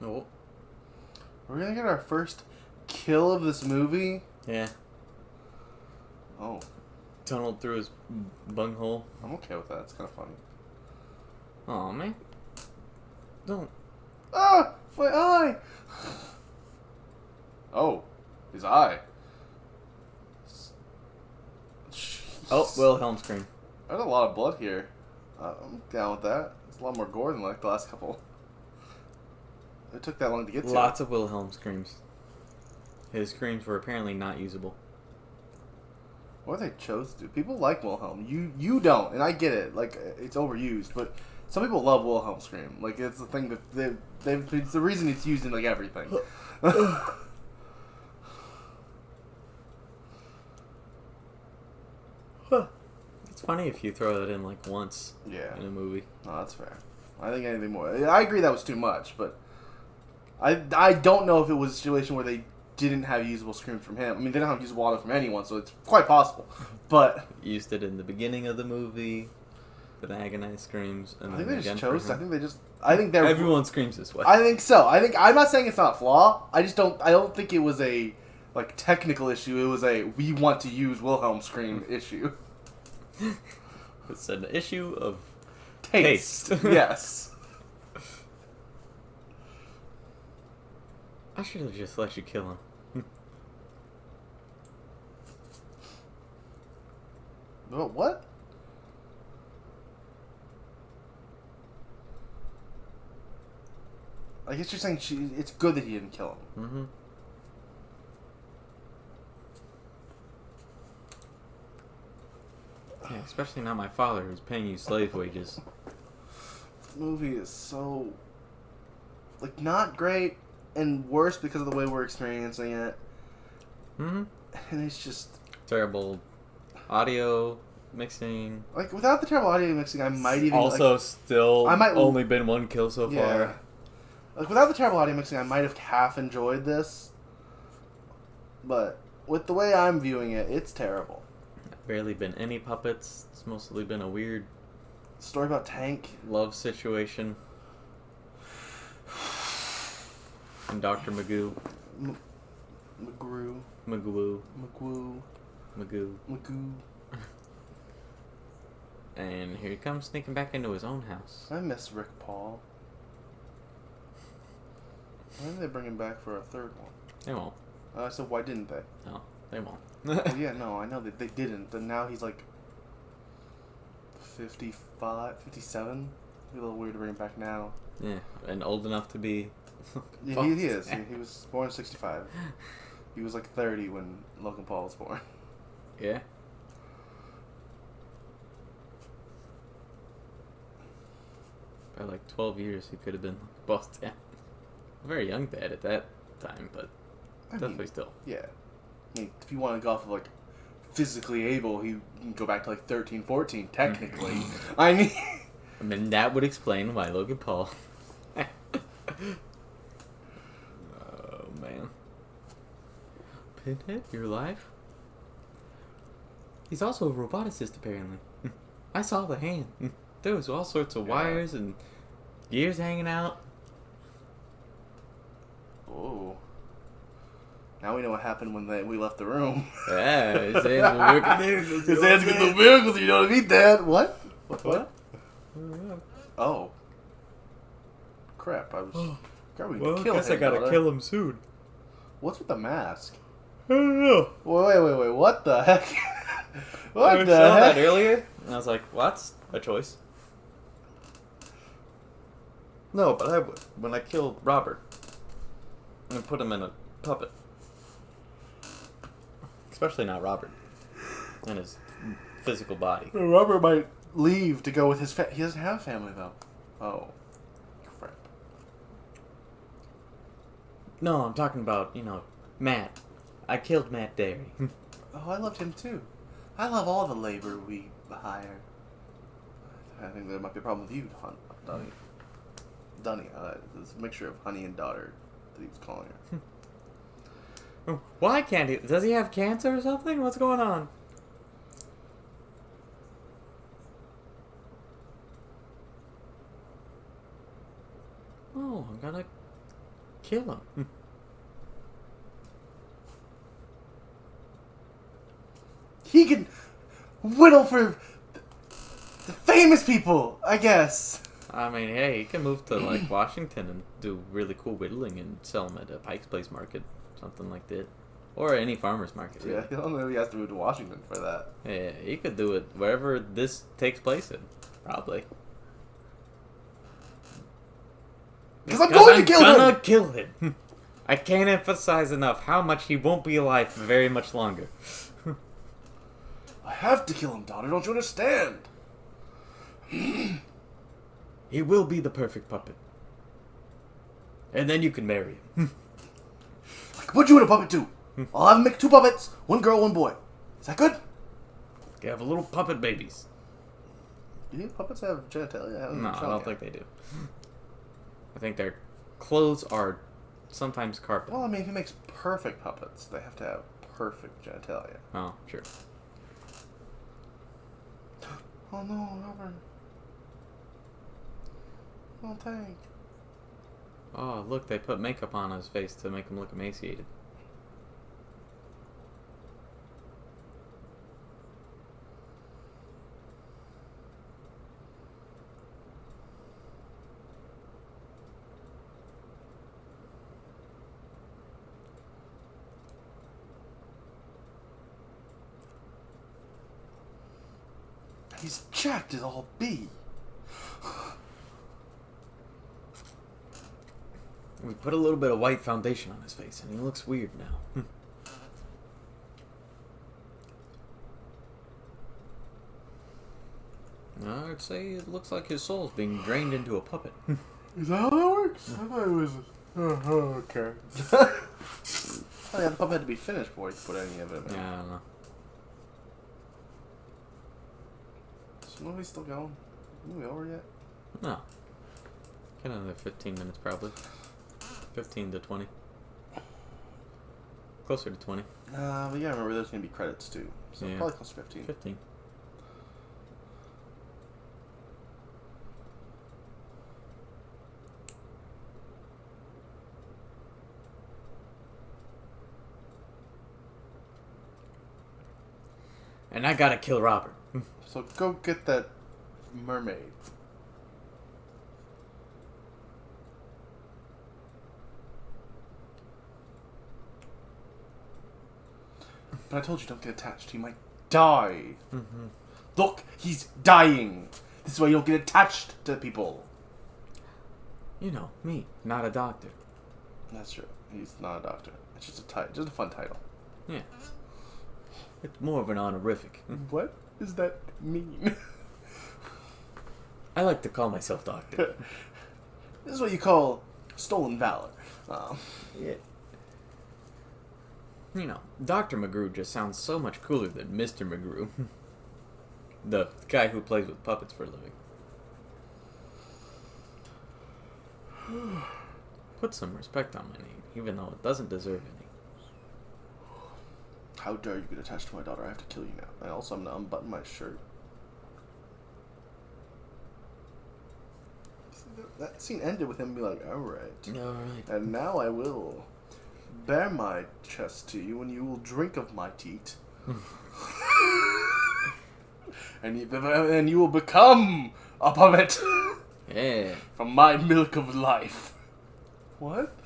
Oh. We're gonna get our first kill of this movie? Yeah. Oh. Tunneled through his bunghole. I'm okay with that. It's kind of funny. Aw, man. Don't. Ah! My eye! Oh. His eye. Oh, Wilhelm scream. There's a lot of blood here. I'm down with that. It's a lot more gore than like the last couple. It took that long to get to. Lots of Wilhelm screams. His screams were apparently not usable. Or they chose to. People like Wilhelm. You don't, and I get it. Like, it's overused, but some people love Wilhelm scream. Like, it's the thing that it's the reason it's used in like everything. It's funny if you throw that in like once. Yeah. In a movie. No, that's fair. I think anything more. I agree that was too much, but I don't know if it was a situation where they didn't have usable screams from him. I mean, they don't have usable audio from anyone, so it's quite possible. But used it in the beginning of the movie, the agonized screams, and I think then they again just chose. for him. I think they're. Everyone screams this way. I think so. I'm not saying it's not a flaw. I don't think it was a like technical issue. It was a we want to use Wilhelm scream issue. It's an issue of taste. Yes. I should have just let you kill him. What? I guess you're saying it's good that he didn't kill him. Mm-hmm. Yeah, especially not my father who's paying you slave wages. This movie is so like not great and worse because of the way we're experiencing it. Mm-hmm. And it's just terrible audio mixing. Like without the terrible audio mixing, I might even also like, still only been one kill so far. Like without the terrible audio mixing, I might have half enjoyed this. But with the way I'm viewing it, it's terrible. Barely been any puppets. It's mostly been a weird story about Tank love situation. And Dr. Magoo. Magoo. Magoo. Magoo. Magoo. Magoo. And here he comes sneaking back into his own house. I miss Rick Paul. Why didn't they bring him back for a third one? They won't. I said, why didn't they? No, they won't. Oh, yeah, no, I know that they didn't. And now he's like 55, 57. It'd be a little weird to bring him back now. Yeah, and old enough to be... Yeah, he is. He was born in 65. He was like 30 when Logan Paul was born. Yeah. By like 12 years, he could have been boss dad. A very young dad at that time, but definitely still. Yeah. I mean, if you want to go off of like physically able, he can go back to like 13, 14, technically. I mean, that would explain why Logan Paul... Oh, man. Pinhead, you're alive? He's also a roboticist, apparently. I saw the hand. There was all sorts of wires and gears hanging out. Oh. Now we know what happened when we left the room. Yeah, his hands were working miracles. His hands can do miracles, you know what I mean, Dad? What? What? Oh. Crap, I was... Well, I guess I gotta kill him soon. What's with the mask? I don't know. Wait, what the heck? What I the saw heck? that earlier, and I was like, well, that's a choice. No, but I would. When I killed Robert, and put him in a puppet. Especially not Robert. And his physical body. Robert might leave to go with his he doesn't have family, though. Oh. Crap. No, I'm talking about, Matt. I killed Matt Derry. Oh, I loved him, too. I love all the labor we hire. I think there might be a problem with you, Dunny. It's a mixture of honey and daughter that he was calling her. Why can't he? Does he have cancer or something? What's going on? Oh, I'm gonna kill him. He can whittle for the famous people, I guess. I mean, hey, he can move to, like, Washington and do really cool whittling and sell them at a Pike's Place market. Something like that. Or any farmer's market. Yeah, I don't know if he has to move to Washington for that. Yeah, he could do it wherever this takes place in. Probably. Because I'm going to kill him! I can't emphasize enough how much he won't be alive for very much longer. I have to kill him, daughter. Don't you understand? He will be the perfect puppet. And then you can marry him. I can put you in a puppet, too. I'll have him make 2 puppets. 1 girl, 1 boy. Is that good? You have little puppet babies. Do you think puppets have genitalia? No, I don't think they do. I think their clothes are sometimes carpet. Well, I mean, if he makes perfect puppets, they have to have perfect genitalia. Oh, sure. Oh no, Robert. Oh, Tank. Oh, look, they put makeup on his face to make him look emaciated. He's jacked as all be. We put a little bit of white foundation on his face, and he looks weird now. I'd say it looks like his soul's being drained into a puppet. Is that how that works? I thought it was... okay. Oh yeah, the puppet had to be finished before you put any of it in. Yeah, I don't know. Is the movie still going? Is the movie over yet? No. Got another 15 minutes probably. 15 to 20. Closer to 20. But yeah, remember there's going to be credits too. So Yeah. probably close to 15. 15. And I gotta kill Robert. So go get that mermaid. But I told you, don't get attached. He might die. Mm-hmm. Look, he's dying. This is why you don't get attached to people. You know, me, not a doctor. That's true. He's not a doctor. It's just just a fun title. Yeah. It's more of an honorific. What does that mean? I like to call myself doctor. This is what you call stolen valor. Yeah. You know, Dr. McGrew just sounds so much cooler than Mr. McGrew. The guy who plays with puppets for a living. Put some respect on my name, even though it doesn't deserve any. How dare you get attached to my daughter? I have to kill you now. And also, I'm going to unbutton my shirt. That scene ended with him being like, alright. Alright. And now I will bare my chest to you, and you will drink of my teat. and you will become a puppet. Yeah. From my milk of life. What?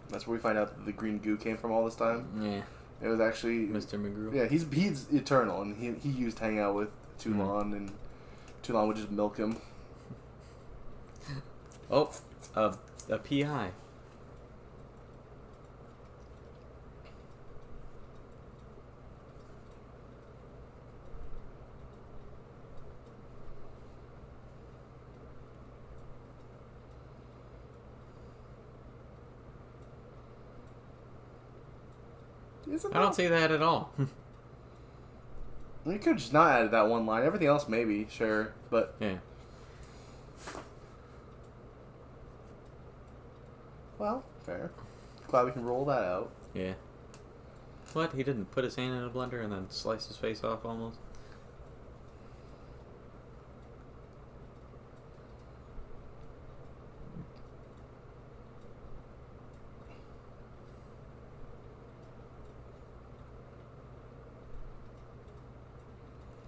That's where we find out that the green goo came from all this time? Yeah. It was actually... Mr. McGrew. Yeah, he's eternal, and he used to hang out with Toulon, and Toulon would just milk him. Oh, a PI. I don't see that at all. You could have just not added that one line. Everything else, maybe, sure, but... Yeah. Well, fair. Glad we can roll that out. Yeah. What? He didn't put his hand in a blender and then slice his face off almost?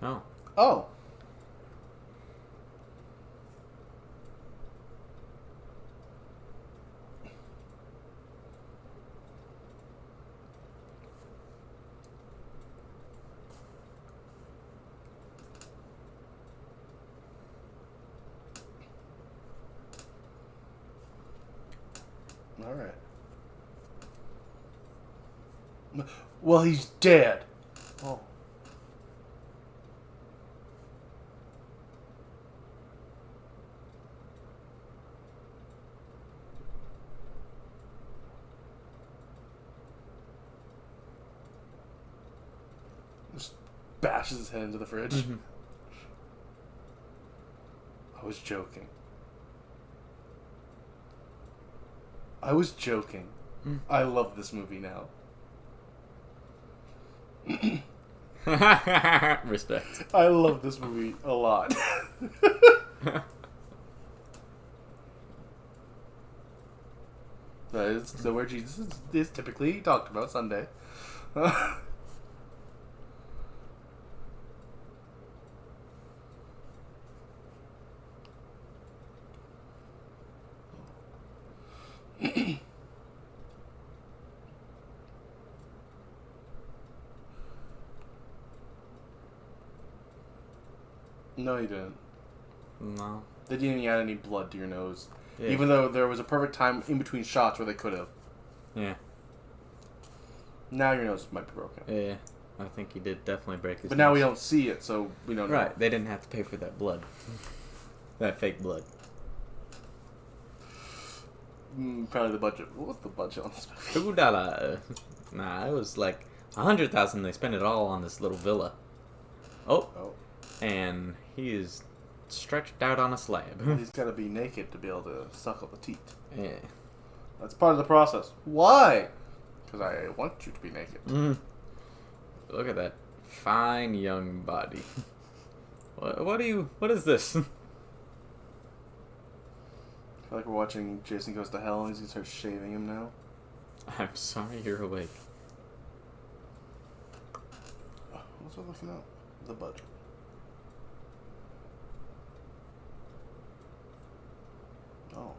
Oh. Oh. All right. Well, he's dead. Oh. Just bashes his head into the fridge. Mm-hmm. I was joking. I was joking. I love this movie now. Respect. I love this movie a lot. That is so where Jesus is typically talked about Sunday. No, you didn't. No. They didn't even add any blood to your nose. Yeah. Even though there was a perfect time in between shots where they could have. Yeah. Now your nose might be broken. Yeah. I think he did definitely break his But now nose. we don't see it, so we don't know. Right. They didn't have to pay for that blood. That fake blood. Probably the budget. What was the budget on this movie? $2. Nah, it was like $100,000. They spent it all on this little villa. Oh. And he is stretched out on a slab. Well, he's got to be naked to be able to suckle the teat. Yeah. That's part of the process. Why? Because I want you to be naked. Look at that fine young body. What is this? I feel like we're watching Jason Goes to Hell and he's going to start shaving him now. I'm sorry you're awake. What's I looking up? The budget. Oh.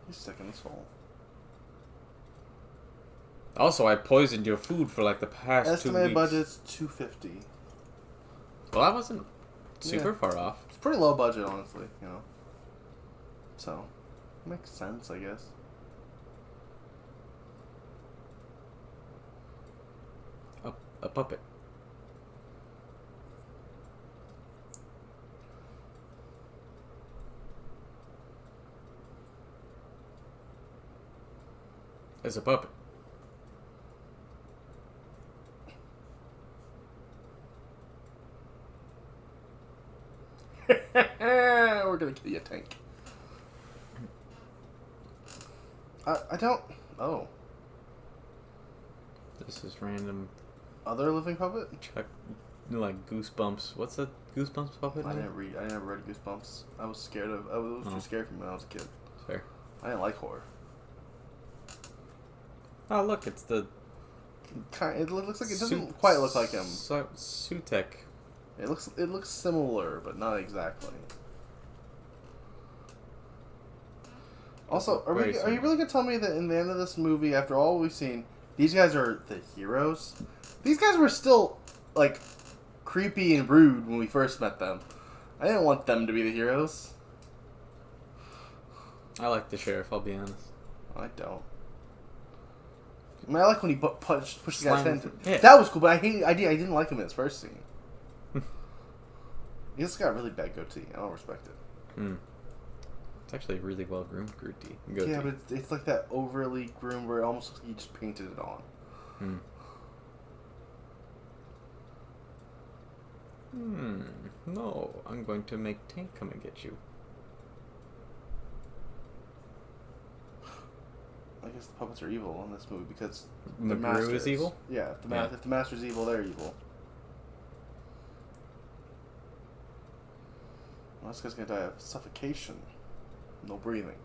He's sick in the soul. Also, I poisoned your food for like the past 2 weeks. Estimated budget's $250. Well, that wasn't super far off. It's pretty low budget, honestly, you know. So, makes sense, I guess. A puppet. It's a puppet. We're gonna kill you, tank. I don't. Oh. This is random. Other living puppet? Check, like Goosebumps. What's a Goosebumps puppet? I never read Goosebumps. I was scared of. I was too scared from when I was a kid. Fair. I didn't like horror. Oh look, it's the. It looks like it doesn't quite look like him. Sutek. It looks similar, but not exactly. Also, are you really gonna tell me that in the end of this movie, after all we've seen, these guys are the heroes? These guys were still like creepy and rude when we first met them. I didn't want them to be the heroes. I like the sheriff. I'll be honest. I don't. I mean, I like when he pushed the guy's head. Yeah. That was cool, but I didn't like him in his first scene. He's got a really bad goatee. I don't respect it. Hmm. It's actually a really well groomed goatee. Yeah, but it's like that overly groomed where it almost looks like he just painted it on. No, I'm going to make Tank come and get you. I guess the puppets are evil in this movie because the master is evil? Yeah, if the master's evil, they're evil. Well, this guy's gonna die of suffocation. No breathing.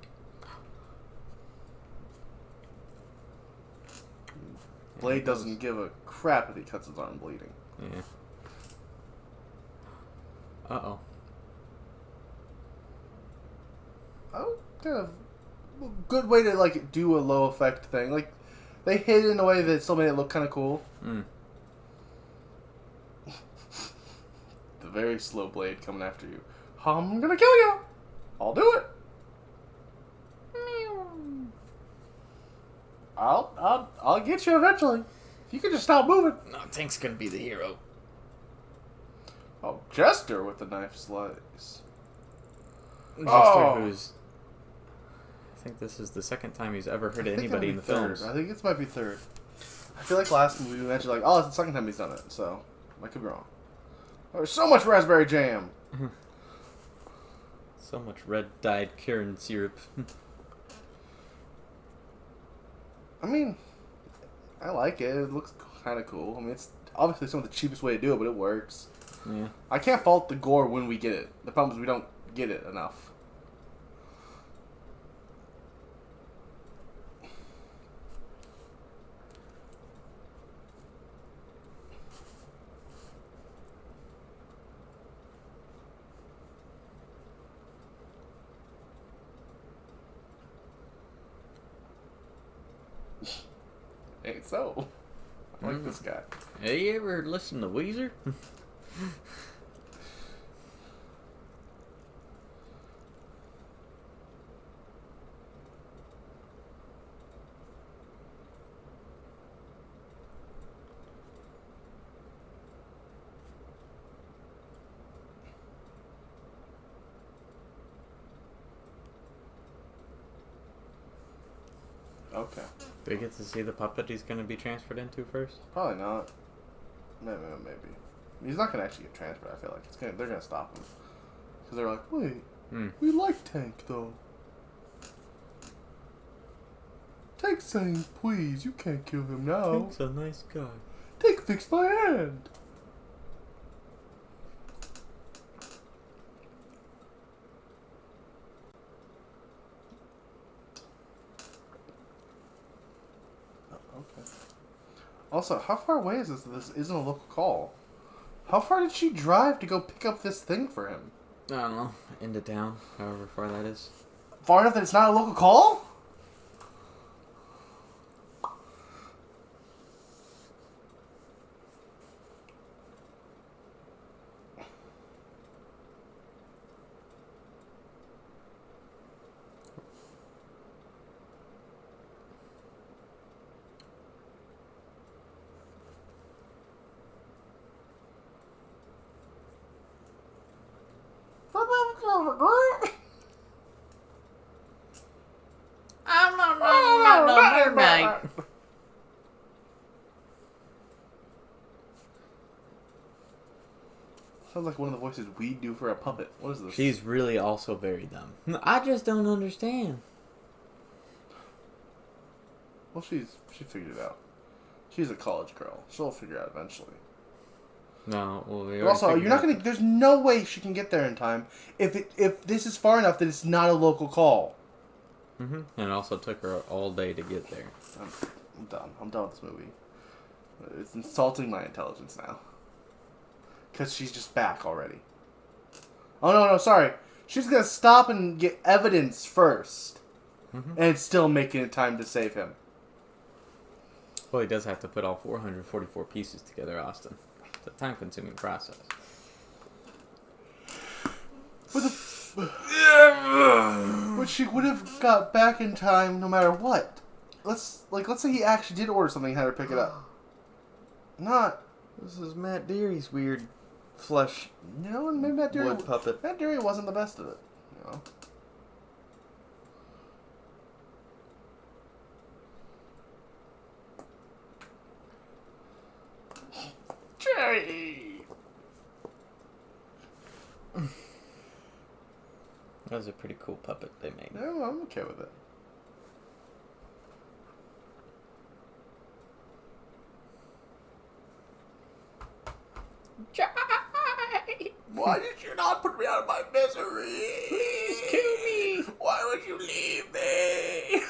Blade doesn't give a crap if he cuts his arm bleeding. Yeah. Uh-oh. Oh, kind of good way to like do a low effect thing. Like they hid it in a way that still made it look kind of cool. The very slow blade coming after you. I'm gonna kill you. I'll do it. I'll get you eventually. If you can just stop moving. No, Tank's gonna be the hero. Oh, Jester with the knife slice. Jester, who's... I think this is the second time he's ever hurt anybody in the films. I think this might be third. I feel like last movie we mentioned, like, oh, it's the second time he's done it, so I could be wrong. There's so much raspberry jam. So much red-dyed Kirin syrup. I mean, I like it. It looks kind of cool. I mean, it's obviously some of the cheapest way to do it, but it works. Yeah. I can't fault the gore when we get it. The problem is we don't get it enough. Ain't so. I like this guy. Hey, you ever listen to Weezer? Okay. Do we get to see the puppet he's going to be transferred into first? Probably not. Maybe. He's not going to actually get transferred, I feel like. They're going to stop him. Because they're like, wait, we like Tank, though. Tank's saying, please, you can't kill him now. Tank's a nice guy. Tank fixed my hand. Also, how far away is this? This isn't a local call. How far did she drive to go pick up this thing for him? I don't know. Into town, however far that is. Far enough that it's not a local call? I'm not no mermaid. Sounds like one of the voices we do for a puppet. What is this? She's really also very dumb. I just don't understand. Well, she figured it out. She's a college girl. She'll figure it out eventually. No, well, we But also, you're not gonna. There's no way she can get there in time if this is far enough that it's not a local call. Mm-hmm. And it also took her all day to get there. I'm done. I'm done with this movie. It's insulting my intelligence now. Because she's just back already. Oh, no, sorry. She's going to stop and get evidence first. Mm-hmm. And it's still making it time to save him. Well, he does have to put all 444 pieces together, Austin. It's a time-consuming process. But she would have got back in time no matter what. Let's say he actually did order something and had her pick it up. Not. This is Matt Deary's weird flesh. You know, and maybe Matt Deary, wood puppet. Matt Deary wasn't the best of it. You know. Jerry. That was a pretty cool puppet they made. Yeah, well, I'm okay with it. Why did you not put me out of my misery? Please kill me. Why would you leave me?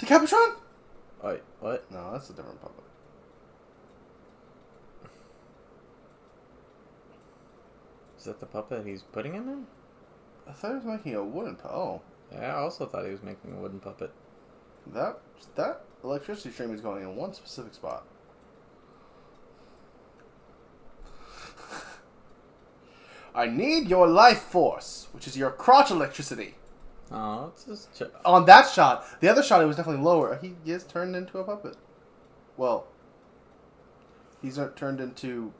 Decapitron? Wait, what? No, that's a different puppet. Is that the puppet he's putting him in? I thought he was making a wooden puppet. Oh. Yeah, I also thought he was making a wooden puppet. That electricity stream is going in one specific spot. I need your life force, which is your crotch electricity. Oh, it's just... On that shot. The other shot, it was definitely lower. He is turned into a puppet. Well, he's turned into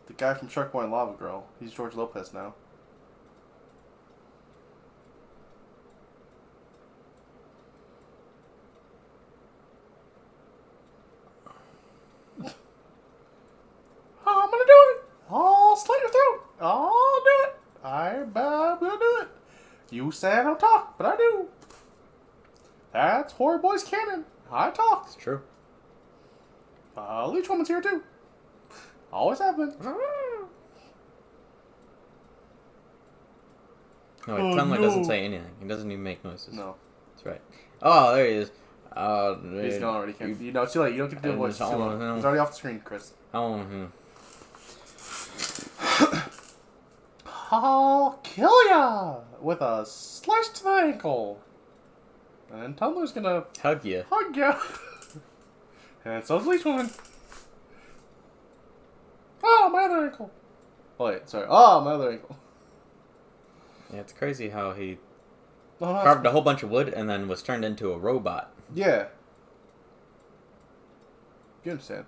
the guy from Shark Boy and Lava Girl. He's George Lopez now. I'm gonna do it. I'll slit your throat. I'll do it. I'm gonna do it. You say I don't talk, but I do. That's Horror Boy's canon. I talk. It's true. Leech Woman's here too. Always have been. No, Tunley doesn't say anything. He doesn't even make noises. No. That's right. Oh, there he is. He's gone already. You know, it's too late. You don't get to do a voice. It's too long. It's already off the screen, Chris. I'll kill ya with a slice to the ankle. And then Tumblr's gonna hug ya. Hug ya. And so's Leech Woman. Oh, my other ankle. Oh, wait, sorry. Oh, my other ankle. Yeah, it's crazy how he carved a whole bunch of wood and then was turned into a robot. Yeah. You understand.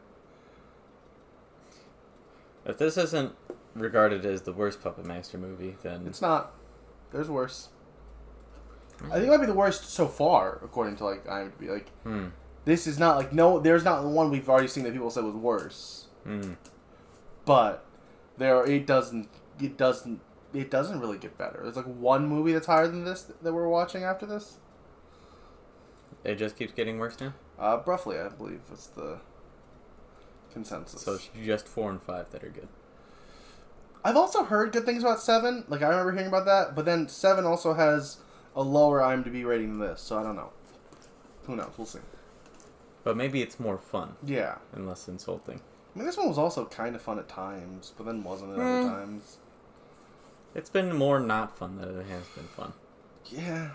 If this isn't regarded as the worst Puppet Master movie, then... It's not. There's worse. I think it might be the worst so far, according to, like, IMDb. Like, this is not, like, no... There's not one we've already seen that people said was worse. But it doesn't really get better. There's, like, one movie that's higher than this that we're watching after this. It just keeps getting worse now? Roughly, I believe. It's the consensus. So it's just 4 and 5 that are good. I've also heard good things about 7. Like, I remember hearing about that. But then 7 also has a lower IMDb rating than this. So I don't know. Who knows? We'll see. But maybe it's more fun. Yeah. And less insulting. I mean, this one was also kind of fun at times, but then wasn't at other times. It's been more not fun than it has been fun. Yeah.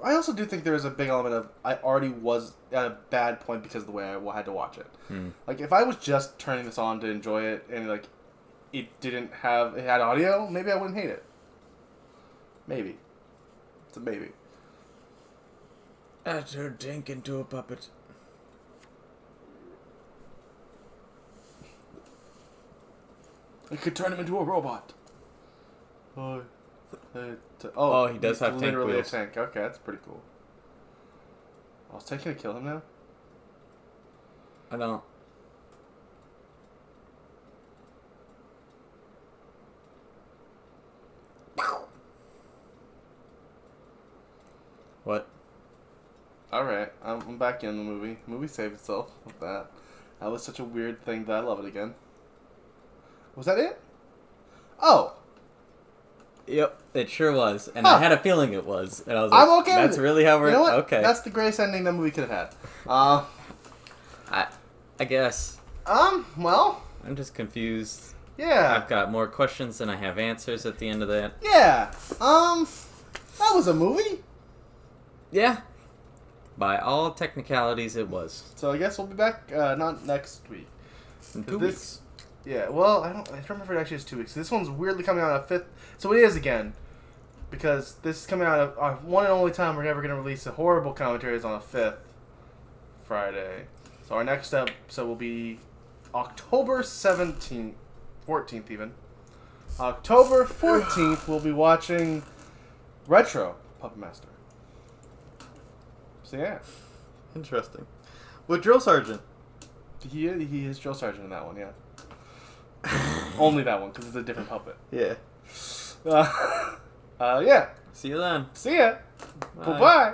I also do think there is a big element of I already was at a bad point because of the way I had to watch it. Like, if I was just turning this on to enjoy it and, like, it had audio, maybe I wouldn't hate it. Maybe. It's a maybe. I turned Dink into a puppet. I could turn him into a robot. Oh, he does have tank literally wheels. a tank. Okay, that's pretty cool. Oh, is Tank gonna kill him now? I don't. What? Alright, I'm back in the movie. The movie saved itself with that. That was such a weird thing that I love it again. Was that it? Oh! Yep, it sure was. And I had a feeling it was. And I was like, I'm okay that's with it. really how we're... You know what? Okay. That's the greatest ending that movie could have had. I guess. Well... I'm just confused. Yeah. I've got more questions than I have answers at the end of that. Yeah. That was a movie. Yeah. By all technicalities, it was. So I guess we'll be back, not next week. In 2 weeks. Yeah, well, I don't remember if it actually is 2 weeks. This one's weirdly coming out on a 5th. So it is again. Because this is coming out of our one and only time we're ever going to release a HORROR-ble Commentaries on a 5th Friday. So our next episode will be October 17th, 14th even. October 14th, we'll be watching Retro Puppet Master. So yeah. Interesting. With Drill Sergeant. He is Drill Sergeant in that one, yeah. Only that one, because it's a different puppet. Yeah. Yeah. See you then. See ya. Bye. Bye-bye.